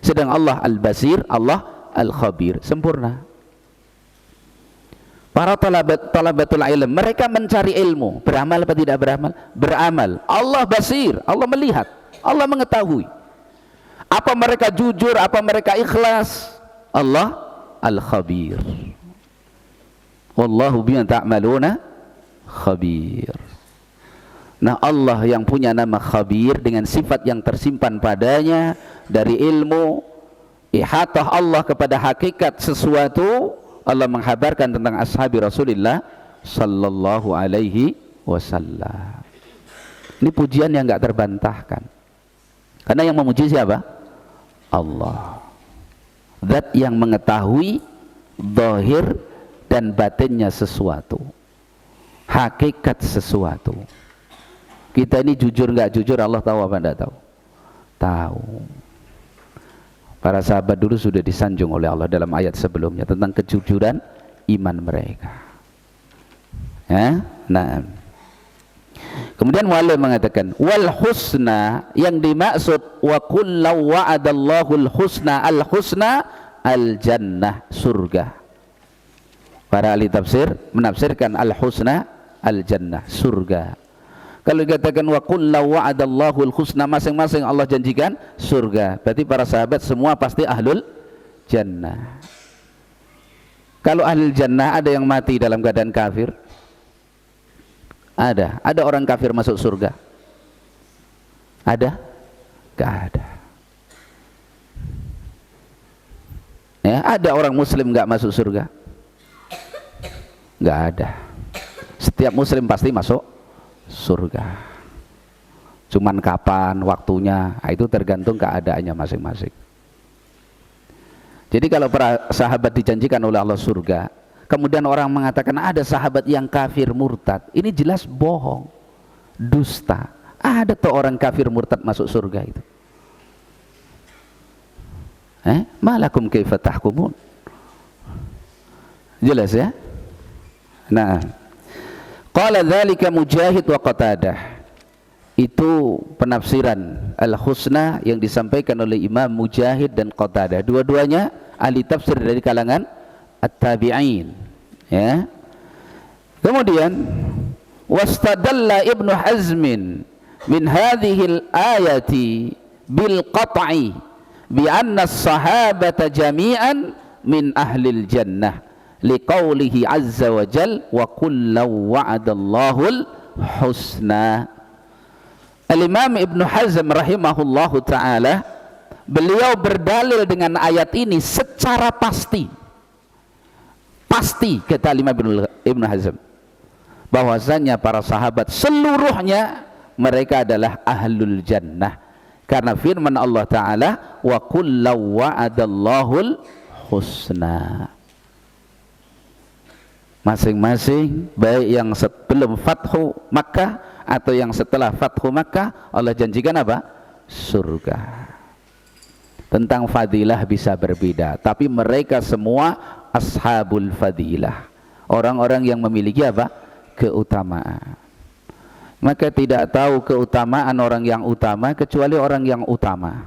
Sedang Allah al-basir, Allah al-khabir, sempurna. Para talabatul ilm, mereka mencari ilmu, beramal apa tidak beramal? Beramal. Allah basir, Allah melihat, Allah mengetahui. Apa mereka jujur, apa mereka ikhlas, Allah al-khabir. Wallahu bima ta'maluna khabir. Nah, Allah yang punya nama khabir dengan sifat yang tersimpan padanya dari ilmu, ihatah Allah kepada hakikat sesuatu. Allah menghabarkan tentang ashabi Rasulullah sallallahu alaihi wasallam. Ini pujian yang enggak terbantahkan. Karena yang memuji siapa? Allah. Zat yang mengetahui zahir dan batinnya sesuatu, hakikat sesuatu. Kita ini jujur enggak jujur, Allah tahu apa enggak tahu? Tahu. Para sahabat dulu sudah disanjung oleh Allah dalam ayat sebelumnya tentang kejujuran iman mereka. Ya? Nah, Kemudian muallif mengatakan wal husna, yang dimaksud wa kullu wa'adallahu al husna, al husna al jannah, surga. Para ahli tafsir menafsirkan al husna al jannah, surga. Kalau dikatakan wa kullu wa'adallahu al husna, masing-masing Allah janjikan surga, berarti para sahabat semua pasti ahlul jannah. Kalau ahlul jannah ada yang mati dalam keadaan kafir? Ada orang kafir masuk surga? Ada? Gak ada. Ya, ada orang muslim gak masuk surga? Gak ada. Setiap muslim pasti masuk surga. Cuman kapan waktunya, itu tergantung keadaannya masing-masing. Jadi kalau para sahabat dijanjikan oleh Allah surga, kemudian orang mengatakan ada sahabat yang kafir murtad, ini jelas bohong, dusta. Ada tuh orang kafir murtad masuk surga itu. Malakum kaifa tahkumun? Jelas ya? Nah, qala dzalika Mujahid wa Qatadah. Itu penafsiran al-husna yang disampaikan oleh Imam Mujahid dan Qatadah. Dua-duanya ahli tafsir dari kalangan at-tabi'in, ya. Kemudian wastadalla Ibnu Hazmin min hadhihi al-ayati bil qat'i bi anna as-sahabata jami'an min ahlil jannah liqaulihi azza wa jal wa kullu wa'adallahu al-husna. Al-Imam Ibnu Hazm rahimahullahu ta'ala, beliau berdalil dengan ayat ini secara pasti kata Imam Ibnu Hazm, bahwasanya para sahabat seluruhnya mereka adalah ahlul jannah, karena firman Allah Ta'ala wa kullu wa'adallahul husna. Masing-masing, baik yang sebelum Fathu Makkah atau yang setelah Fathu Makkah, Allah janjikan apa? Surga. Tentang fadilah bisa berbeda, tapi mereka semua ashabul fadilah, orang-orang yang memiliki apa? Keutamaan. Maka tidak tahu keutamaan orang yang utama kecuali orang yang utama.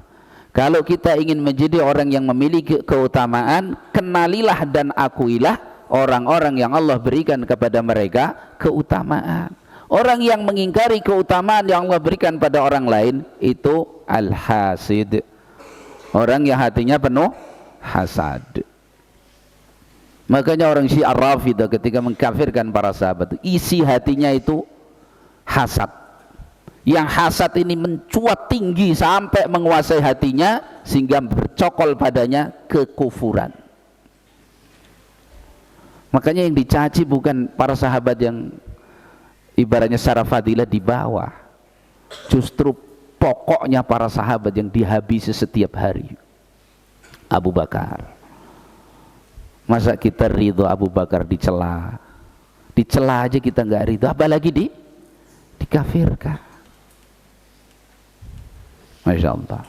Kalau kita ingin menjadi orang yang memiliki keutamaan, kenalilah dan akuilah orang-orang yang Allah berikan kepada mereka keutamaan. Orang yang mengingkari keutamaan yang Allah berikan pada orang lain itu al-hasid, orang yang hatinya penuh hasad. Makanya orang Syiah Rafidah ketika mengkafirkan para sahabat, isi hatinya itu hasad. Yang hasad ini mencuat tinggi sampai menguasai hatinya sehingga bercokol padanya kekufuran. Makanya yang dicaci bukan para sahabat yang ibaratnya secara fadilah di bawah, justru pokoknya para sahabat yang dihabisi setiap hari. Abu Bakar, masa kita ridho Abu Bakar dicela aja kita nggak ridho, apalagi dikafirkan. Masya Allah.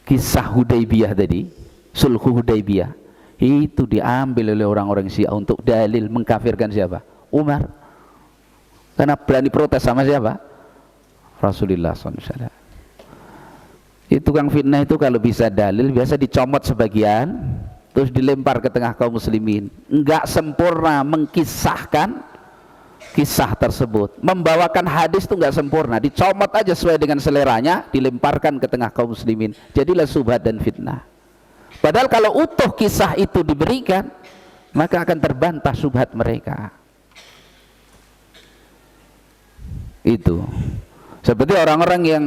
Kisah Hudaybiyah tadi, sulhu Hudaybiyah, itu diambil oleh orang-orang Syiah untuk dalil mengkafirkan siapa? Umar. Karena berani protes sama siapa? Rasulullah SAW. Itu tukang fitnah itu kalau bisa dalil biasa dicomot sebagian terus dilempar ke tengah kaum muslimin. Enggak sempurna mengkisahkan kisah tersebut, membawakan hadis itu enggak sempurna, dicomot aja sesuai dengan seleranya, dilemparkan ke tengah kaum muslimin, jadilah subhat dan fitnah. Padahal kalau utuh kisah itu diberikan, maka akan terbantah subhat mereka. Itu seperti orang-orang yang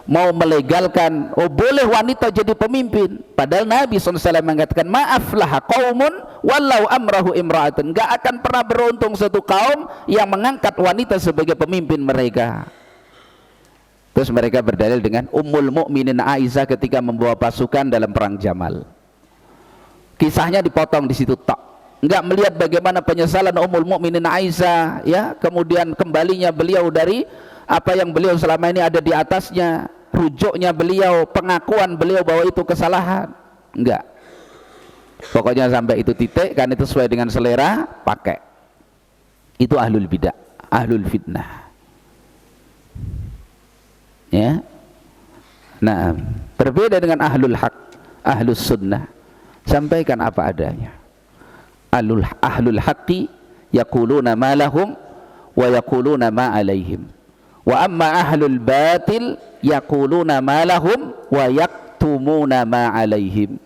mau melegalkan, oh boleh wanita jadi pemimpin, padahal Nabi SAW mengatakan maaflah qaumun walau amrahu imra'atun, gak akan pernah beruntung satu kaum yang mengangkat wanita sebagai pemimpin mereka. Terus mereka berdalil dengan Ummul Mukminin Aisyah ketika membawa pasukan dalam perang Jamal, kisahnya dipotong di situ tok, enggak melihat bagaimana penyesalan Ummul Mukminin Aisyah, ya, kemudian kembalinya beliau dari apa yang beliau selama ini ada di atasnya, rujuknya beliau, pengakuan beliau bahwa itu kesalahan. Enggak, pokoknya sampai itu titik, kan itu sesuai dengan selera, pakai. Itu ahlul bidah, ahlul fitnah. Ya. Nah, berbeda dengan ahlul haq, ahlus sunnah, sampaikan apa adanya. Ahlul haqqi yaquluna ma lahum wa yaquluna ma alaihim. Wa amma ahlul batil yaquluna ma lahum wa yaktumuna ma alaihim.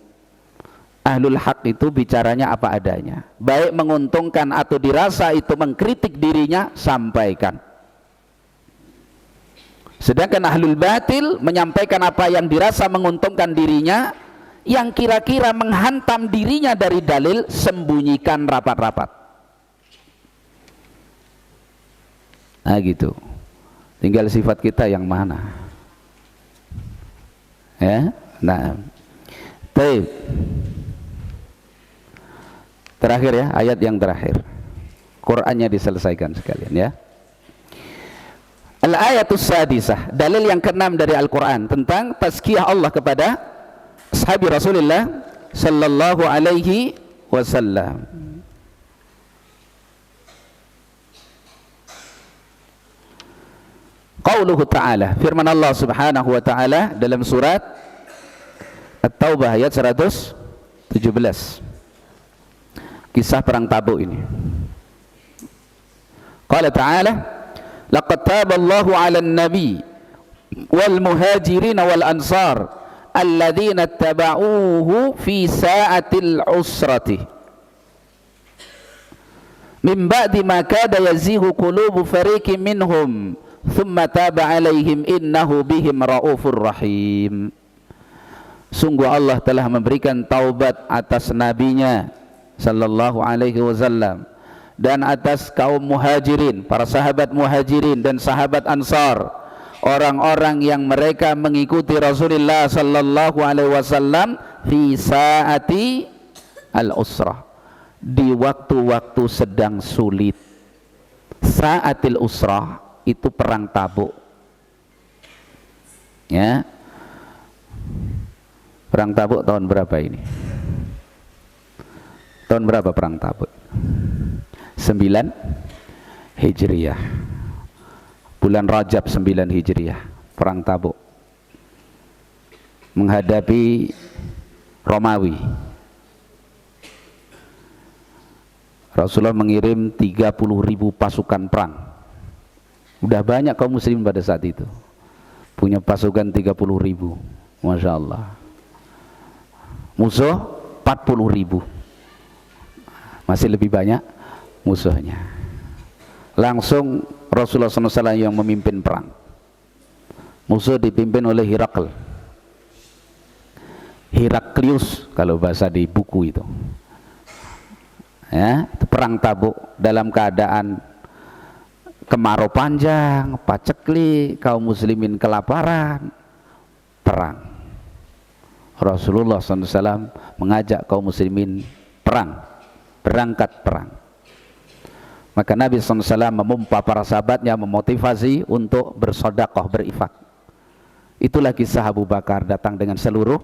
Ahlul haq itu bicaranya apa adanya, baik menguntungkan atau dirasa itu mengkritik dirinya, sampaikan. Sedangkan ahlul batil menyampaikan apa yang dirasa menguntungkan dirinya, yang kira-kira menghantam dirinya dari dalil, sembunyikan rapat-rapat. Nah gitu. Tinggal sifat kita yang mana. Ya. Nah. Baik. Terakhir ya, ayat yang terakhir. Qur'annya diselesaikan sekalian ya. Al-ayatus sadisah, dalil yang keenam dari Al-Quran tentang tazkiyah Allah kepada ashabi Rasulullah sallallahu alaihi wasallam. Qauluhu ta'ala, firman Allah subhanahu wa ta'ala dalam surat At-Taubah ayat 117. Kisah perang Tabuk ini. Qala ta'ala, laqad taballahu 'alan nabi wal muhajirin wal ansar alladzina ittaba'uhu fi sa'atil usrati min ba'di ma kada yazighu qulubu fariqin minhum thumma taba 'alaihim innahu bihim raufur rahim. Sungguh Allah telah memberikan taubat atas nabinya sallallahu alaihi wasallam dan atas kaum muhajirin, para sahabat muhajirin dan sahabat ansar, orang-orang yang mereka mengikuti Rasulullah sallallahu alaihi wasallam fi saati al-usrah, di waktu-waktu sedang sulit. Saatil usrah itu perang Tabuk. Ya. Perang Tabuk tahun berapa ini? Tahun berapa perang Tabuk? 9 Hijriah, bulan Rajab 9 Hijriah, perang Tabuk menghadapi Romawi. Rasulullah mengirim 30.000 pasukan perang. Udah banyak kaum muslim pada saat itu punya pasukan 30.000, Masya Allah. Musuh 40.000, masih lebih banyak musuhnya. Langsung Rasulullah SAW yang memimpin perang. Musuh dipimpin oleh Heraklius kalau bahasa di buku itu. Ya, itu perang Tabuk dalam keadaan kemarau panjang, paceklik, kaum muslimin kelaparan, perang. Rasulullah SAW mengajak kaum muslimin perang, berangkat perang. Maka Nabi SAW memompa para sahabatnya, memotivasi untuk bersedekah, berinfak. Itulah kisah Abu Bakar datang dengan seluruh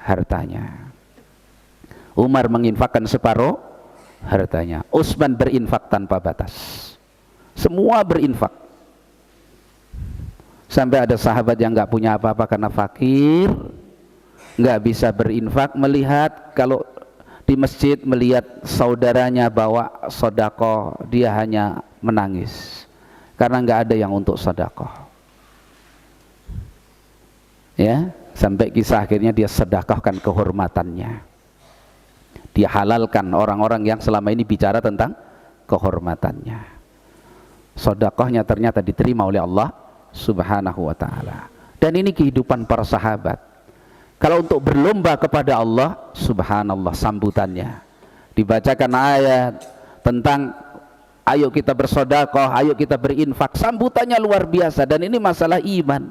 hartanya. Umar menginfakkan separuh hartanya. Utsman berinfak tanpa batas. Semua berinfak. Sampai ada sahabat yang nggak punya apa-apa karena fakir, nggak bisa berinfak, melihat kalau di masjid melihat saudaranya bawa sedekah, dia hanya menangis karena nggak ada yang untuk sedekah. Ya, sampai kisah akhirnya dia sedekahkan kehormatannya. Dia halalkan orang-orang yang selama ini bicara tentang kehormatannya. Sedekahnya ternyata diterima oleh Allah Subhanahu wa taala. Dan ini kehidupan para sahabat. Kalau untuk berlomba kepada Allah, subhanallah sambutannya. Dibacakan ayat tentang ayo kita bersedekah, ayo kita berinfak, sambutannya luar biasa. Dan ini masalah iman.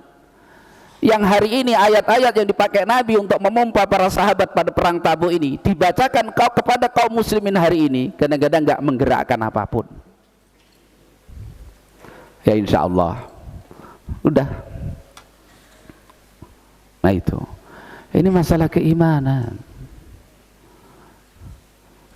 Yang hari ini ayat-ayat yang dipakai Nabi untuk memompa para sahabat pada perang Tabuk ini dibacakan kepada kaum muslimin hari ini, kadang-kadang nggak menggerakkan apapun. Ya insya Allah udah. Nah itu, ini masalah keimanan.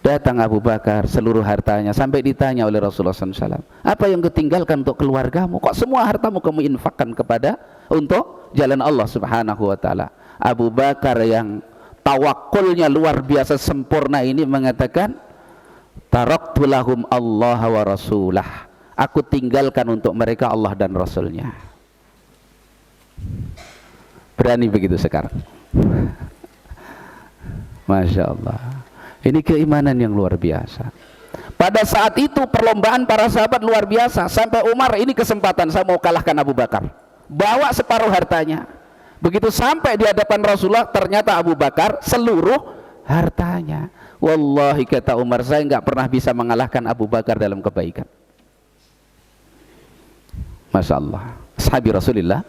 Datang Abu Bakar seluruh hartanya, sampai ditanya oleh Rasulullah SAW, apa yang ketinggalkan untuk keluargamu? Kok semua hartamu kamu infakkan kepada untuk jalan Allah Subhanahu wa taala. Abu Bakar yang tawakulnya luar biasa sempurna ini mengatakan, taraktu lahum Allah wa rasulah, aku tinggalkan untuk mereka Allah dan Rasulnya. Berani begitu sekarang. Masya Allah, ini keimanan yang luar biasa. Pada saat itu perlombaan para sahabat luar biasa, sampai Umar, ini kesempatan saya mau kalahkan Abu Bakar, bawa separuh hartanya. Begitu sampai di hadapan Rasulullah, ternyata Abu Bakar seluruh hartanya. Wallahi, kata Umar, saya nggak pernah bisa mengalahkan Abu Bakar dalam kebaikan. Masya Allah, sahabi Rasulullah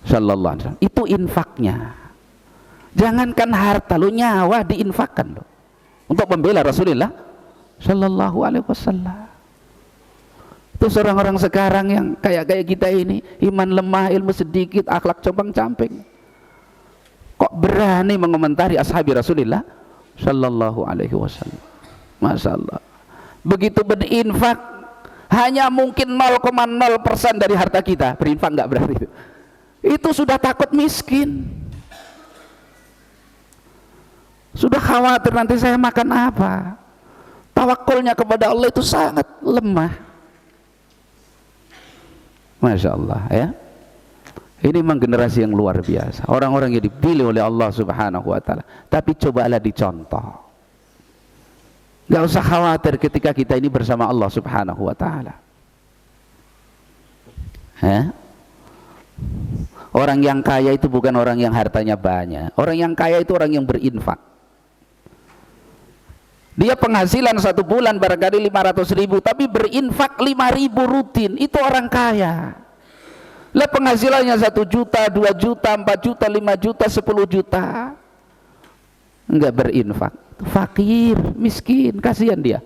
Sallallahu Alaihi Wasallam, itu infaknya. Jangankan harta, lo nyawa diinfakkan lo untuk membela Rasulullah Sallallahu Alaihi Wasallam. Terus orang-orang sekarang yang kayak kita ini, iman lemah, ilmu sedikit, akhlak compang-camping, kok berani mengomentari ashabi Rasulullah Sallallahu Alaihi Wasallam. Masya Allah, begitu berinfak hanya mungkin 0,0% dari harta kita berinfak, nggak berarti itu sudah takut miskin, sudah khawatir nanti saya makan apa. Tawakulnya kepada Allah itu sangat lemah. Masya Allah ya. Ini memang generasi yang luar biasa, orang-orang yang dipilih oleh Allah Subhanahu wa taala. Tapi cobalah dicontoh. Gak usah khawatir ketika kita ini bersama Allah Subhanahu wa taala. Orang yang kaya itu bukan orang yang hartanya banyak. Orang yang kaya itu orang yang berinfak. Dia penghasilan 1 bulan barangkali 500.000, tapi berinfak 5.000 rutin, itu orang kaya. Lah penghasilannya 1 juta, 2 juta, 4 juta, 5 juta, 10 juta, enggak berinfak, fakir, miskin, kasihan dia.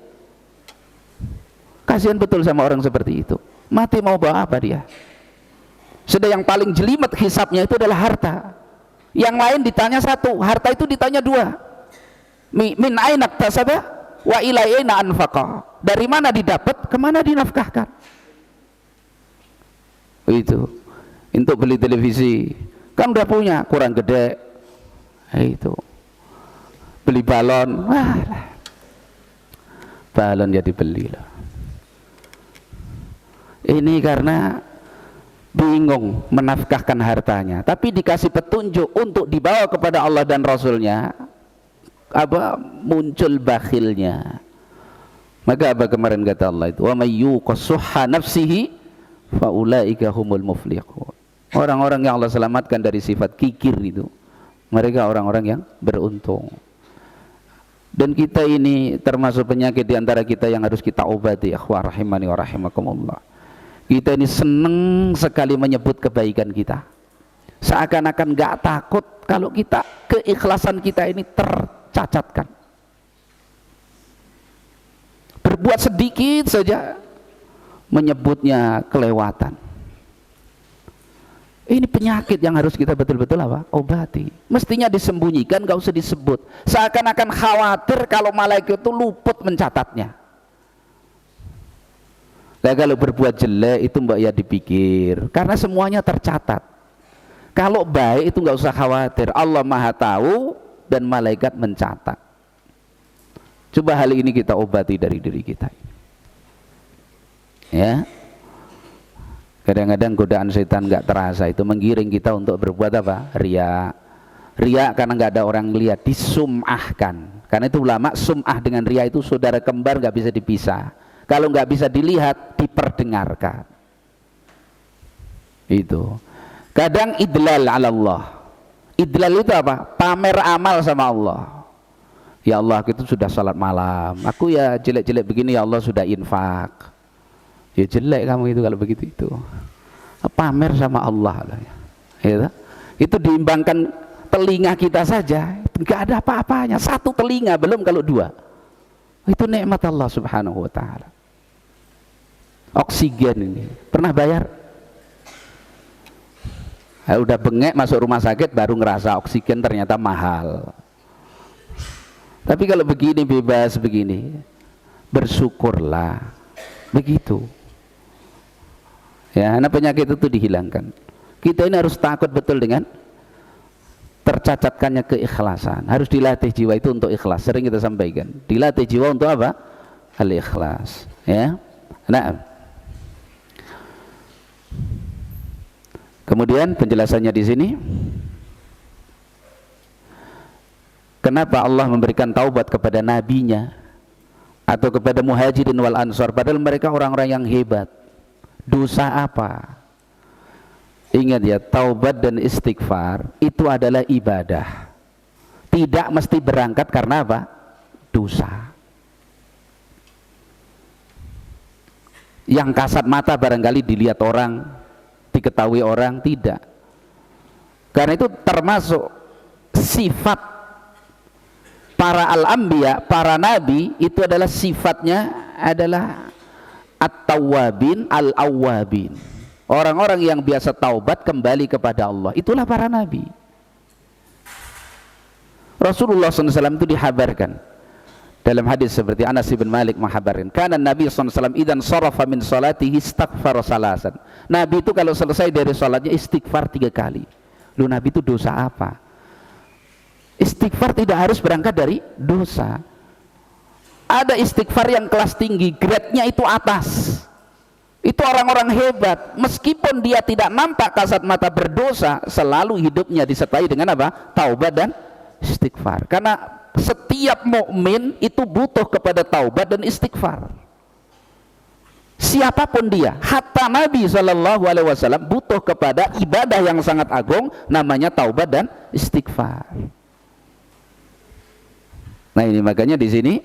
Kasihan betul sama orang seperti itu. Mati mau bawa apa dia? Sudah yang paling jelimet hisapnya itu adalah harta. Yang lain ditanya 1, harta itu ditanya 2. Min aina iktasaba wa ila aina anfaqa. Dari mana didapat, kemana dinafkahkan. Itu untuk beli televisi kan udah punya, kurang gede. Itu beli balon, balon jadi beli loh. Ini karena bingung menafkahkan hartanya, tapi dikasih petunjuk untuk dibawa kepada Allah dan Rasulnya, muncul bakhilnya. Maka apa kemarin kata Allah itu, wa may yuqassuha nafsihi faulaika humul muflihun. Orang-orang yang Allah selamatkan dari sifat kikir itu, mereka orang-orang yang beruntung. Dan kita ini termasuk penyakit diantara kita yang harus kita obati, akhwah rahimani wa rahimakumullah. Kita ini senang sekali menyebut kebaikan kita, seakan-akan gak takut kalau kita, keikhlasan kita ini tercacatkan. Berbuat sedikit saja menyebutnya kelewatan. Ini penyakit yang harus kita betul-betul obati. Mestinya disembunyikan, gak usah disebut. Seakan-akan khawatir kalau malaikat itu luput mencatatnya. Nah, kalau berbuat jelek itu mbak ya dipikir, karena semuanya tercatat. Kalau baik itu nggak usah khawatir, Allah Maha Tahu dan malaikat mencatat. Coba hal ini kita obati dari diri kita. Ya, kadang-kadang godaan setan nggak terasa itu menggiring kita untuk berbuat apa? Riya. Riya karena nggak ada orang lihat, disum'ahkan. Karena itu ulama, sum'ah dengan riya itu saudara kembar, nggak bisa dipisah. Kalau nggak bisa dilihat, diperdengarkan. Itu. Kadang idlal ala Allah. Idlal itu apa? Pamer amal sama Allah. Ya Allah, kita sudah salat malam. Aku ya jelek-jelek begini, ya Allah sudah infak. Ya jelek kamu itu kalau begitu itu. Pamer sama Allah lah. Ya. Itu diimbangkan telinga kita saja, nggak ada apa-apanya. 1 telinga belum kalau 2. Itu nikmat Allah Subhanahu wa taala. Oksigen ini pernah bayar? Udah bengek masuk rumah sakit baru ngerasa oksigen ternyata mahal. Tapi kalau begini bebas begini, bersyukurlah. Begitu. Ya, karena penyakit itu dihilangkan. Kita ini harus takut betul dengan tercacatkannya keikhlasan. Harus dilatih jiwa itu untuk ikhlas. Sering kita sampaikan, dilatih jiwa untuk apa? Al-ikhlas, ya. Nah, kemudian penjelasannya di sini, kenapa Allah memberikan taubat kepada nabinya atau kepada muhajirin wal ansar, padahal mereka orang-orang yang hebat. Dosa apa? Ingat ya, taubat dan istighfar itu adalah ibadah. Tidak mesti berangkat karena apa? Dosa. Yang kasat mata barangkali dilihat orang, diketahui orang, tidak. Karena itu termasuk sifat para al-anbiya, para nabi, itu adalah sifatnya adalah at-tawwabin al-awwabin. Orang-orang yang biasa taubat kembali kepada Allah. Itulah para nabi. Rasulullah SAW itu dihabarkan dalam hadis seperti Anas bin Malik menghabarkan, karena Nabi SAW idan sarafa min salatihi istaghfara salasan. Nabi itu kalau selesai dari salatnya istighfar 3 kali. Lu Nabi itu dosa apa? Istighfar tidak harus berangkat dari dosa. Ada istighfar yang kelas tinggi, grade-nya itu atas. Itu orang-orang hebat, meskipun dia tidak nampak kasat mata berdosa, selalu hidupnya disertai dengan apa? Taubat dan istighfar. Karena setiap mukmin itu butuh kepada taubat dan istighfar. Siapapun dia, hatta Nabi SAW butuh kepada ibadah yang sangat agung, namanya taubat dan istighfar. Nah ini makanya di sini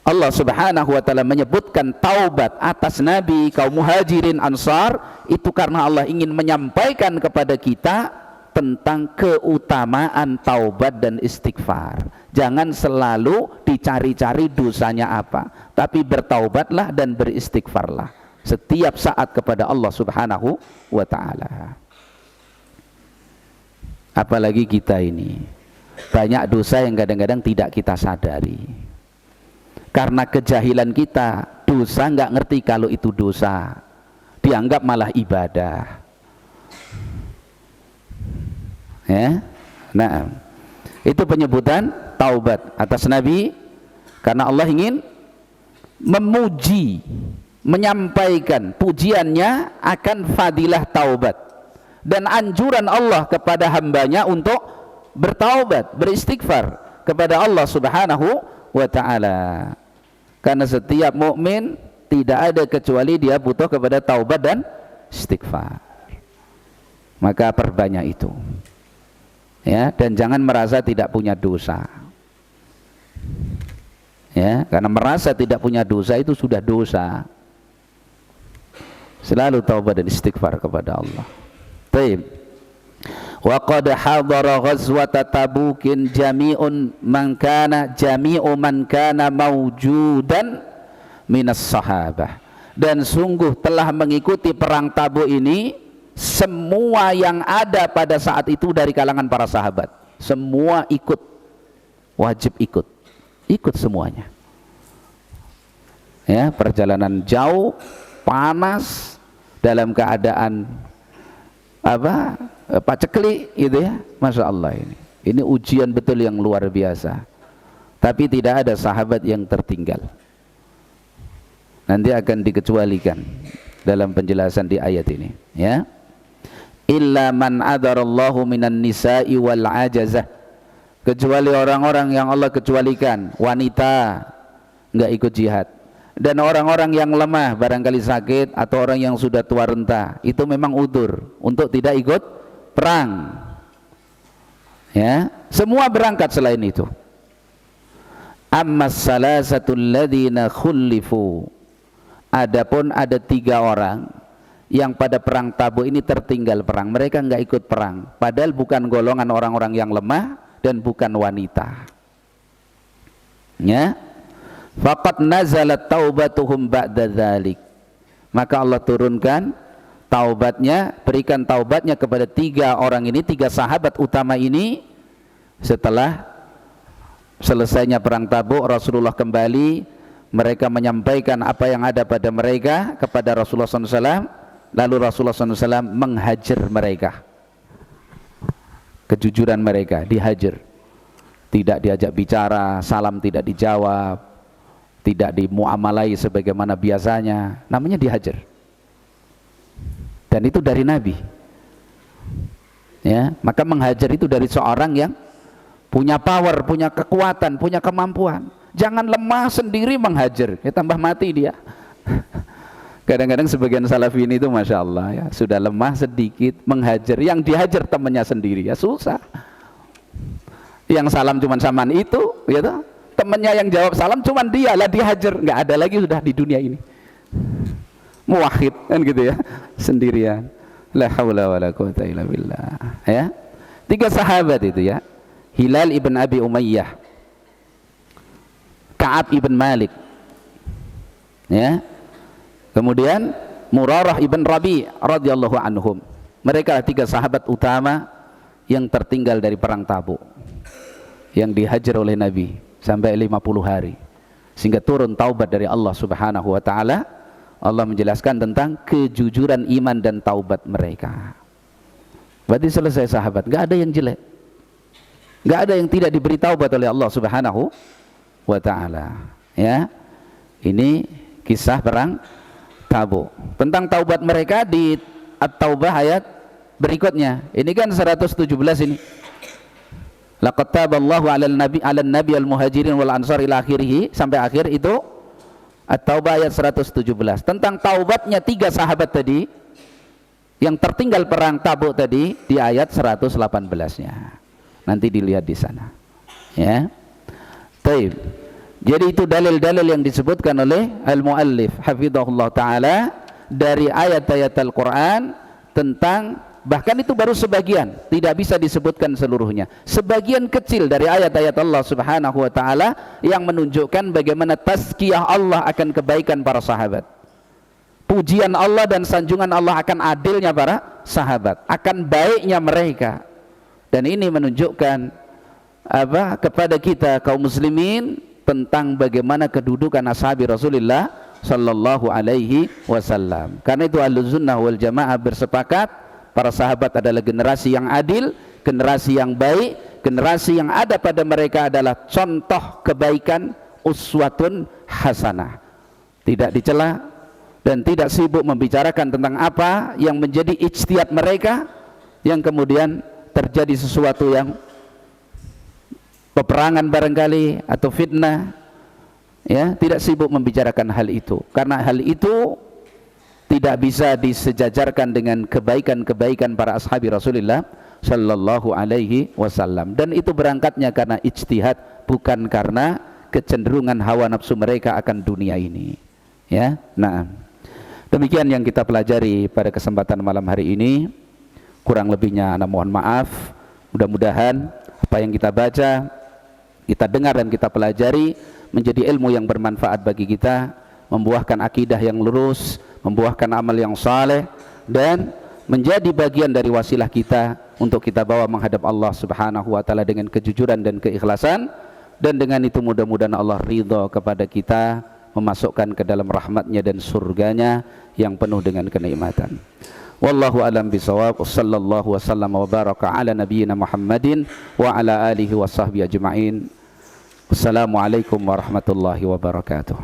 Allah Subhanahu wa taala menyebutkan taubat atas nabi, kaum muhajirin ansar, itu karena Allah ingin menyampaikan kepada kita tentang keutamaan taubat dan istighfar. Jangan selalu dicari-cari dosanya apa, tapi bertaubatlah dan beristighfarlah setiap saat kepada Allah Subhanahu wa taala. Apalagi kita ini banyak dosa yang kadang-kadang tidak kita sadari. Karena kejahilan kita, dosa nggak ngerti kalau itu dosa, dianggap malah ibadah. Ya, nah itu penyebutan taubat atas Nabi, karena Allah ingin memuji, menyampaikan pujiannya akan fadilah taubat dan anjuran Allah kepada hambanya untuk bertaubat, beristighfar kepada Allah Subhanahu wa ta'ala. Karena setiap mukmin tidak ada kecuali dia butuh kepada taubat dan istighfar. Maka perbanyak itu, ya, dan jangan merasa tidak punya dosa, ya, karena merasa tidak punya dosa itu sudah dosa. Selalu taubat dan istighfar kepada Allah. Baik. Wa qad hadara ghazwata tabukin jami'u man kana mawjudan minas sahabah, dan sungguh telah mengikuti perang Tabuk ini semua yang ada pada saat itu dari kalangan para sahabat. Semua ikut, wajib ikut semuanya, ya. Perjalanan jauh, panas, dalam keadaan paceklik gitu ya, Masya Allah, ini ujian betul yang luar biasa. Tapi tidak ada sahabat yang tertinggal. Nanti akan dikecualikan dalam penjelasan di ayat ini, ya. Illa man adarallahu minan nisa'i wal ajazah, kecuali orang-orang yang Allah kecualikan, wanita nggak ikut jihad, dan orang-orang yang lemah, barangkali sakit, atau orang yang sudah tua renta, itu memang udzur untuk tidak ikut perang, ya. Semua berangkat selain itu. Ammas salasatul ladzina khullifu, adapun ada 3 orang yang pada perang Tabuk ini tertinggal perang, mereka enggak ikut perang, padahal bukan golongan orang-orang yang lemah dan bukan wanita, ya. Faqad nazalat taubatuhum ba'da dzalik, maka Allah turunkan taubatnya, berikan taubatnya kepada 3 orang ini, 3 sahabat utama ini. Setelah selesainya perang Tabuk, Rasulullah kembali, mereka menyampaikan apa yang ada pada mereka kepada Rasulullah SAW, Lalu Rasulullah SAW menghajar mereka. Kejujuran mereka dihajar. Tidak diajak bicara, salam tidak dijawab, tidak dimuamalai sebagaimana biasanya, namanya dihajar. Dan itu dari Nabi. Ya, maka menghajar itu dari seorang yang punya power, punya kekuatan, punya kemampuan. Jangan lemah sendiri menghajar, ya tambah mati dia. Kadang-kadang sebagian salafin itu Masya Allah ya, sudah lemah sedikit menghajar, yang dihajar temannya sendiri, ya susah. Yang salam cuman saman itu, ya toh? Temannya yang jawab salam cuman dia lah dihajar, nggak ada lagi sudah di dunia ini. Muwahhid kan gitu ya, sendirian. La haula wala quwata illa billah. Ya. 3 sahabat itu ya. Hilal ibn Abi Umayyah, Ka'ab ibn Malik, ya. Kemudian Murarah ibn Rabi radhiyallahu anhum. Mereka 3 sahabat utama yang tertinggal dari perang Tabuk, yang dihajar oleh Nabi sampai 50 hari, sehingga turun taubat dari Allah Subhanahu wa taala. Allah menjelaskan tentang kejujuran iman dan taubat mereka. Berarti selesai sahabat, nggak ada yang jelek, nggak ada yang tidak diberi taubat oleh Allah Subhanahu wa taala. Ya, ini kisah perang Tabuk. Tentang taubat mereka di At-Taubah ayat berikutnya. Ini kan 117 ini. Laqad taballahu 'alan nabi al-muhajirin wal ansar ila akhirih, sampai akhir itu At-Taubah ayat 117. Tentang taubatnya 3 sahabat tadi yang tertinggal perang Tabuk tadi di ayat 118-nya. Nanti dilihat di sana. Ya. Baik. Jadi itu dalil-dalil yang disebutkan oleh al-muallif hafizahullah taala dari ayat-ayat Al-Qur'an tentang, bahkan itu baru sebagian, tidak bisa disebutkan seluruhnya. Sebagian kecil dari ayat-ayat Allah Subhanahu wa taala yang menunjukkan bagaimana tazkiyah Allah akan kebaikan para sahabat. Pujian Allah dan sanjungan Allah akan adilnya para sahabat, akan baiknya mereka. Dan ini menunjukkan kepada kita kaum muslimin tentang bagaimana kedudukan ashabi Rasulullah sallallahu alaihi wasallam. Karena itu Ahlussunnah wal Jamaah bersepakat para sahabat adalah generasi yang adil, generasi yang baik, generasi yang ada pada mereka adalah contoh kebaikan, uswatun hasanah. Tidak dicela dan tidak sibuk membicarakan tentang apa yang menjadi ijtihad mereka, yang kemudian terjadi sesuatu yang peperangan barangkali atau fitnah, ya, tidak sibuk membicarakan hal itu, karena hal itu tidak bisa disejajarkan dengan kebaikan-kebaikan para ashabi Rasulullah sallallahu alaihi wasallam. Dan itu berangkatnya karena ijtihad, bukan karena kecenderungan hawa nafsu mereka akan dunia ini, ya. Nah, demikian yang kita pelajari pada kesempatan malam hari ini. Kurang lebihnya ana mohon maaf. Mudah-mudahan apa yang kita baca, kita dengar dan kita pelajari menjadi ilmu yang bermanfaat bagi kita, membuahkan akidah yang lurus, membuahkan amal yang saleh, dan menjadi bagian dari wasilah kita untuk kita bawa menghadap Allah Subhanahu wa taala dengan kejujuran dan keikhlasan. Dan dengan itu mudah-mudahan Allah ridha kepada kita, memasukkan ke dalam rahmatnya dan surganya yang penuh dengan kenikmatan. Wallahu alam bisawab. Sallallahu wasallam wa baraka ala nabiyyina Muhammadin wa ala alihi wa sahbihi ajma'in. Wassalamualaikum warahmatullahi wabarakatuh.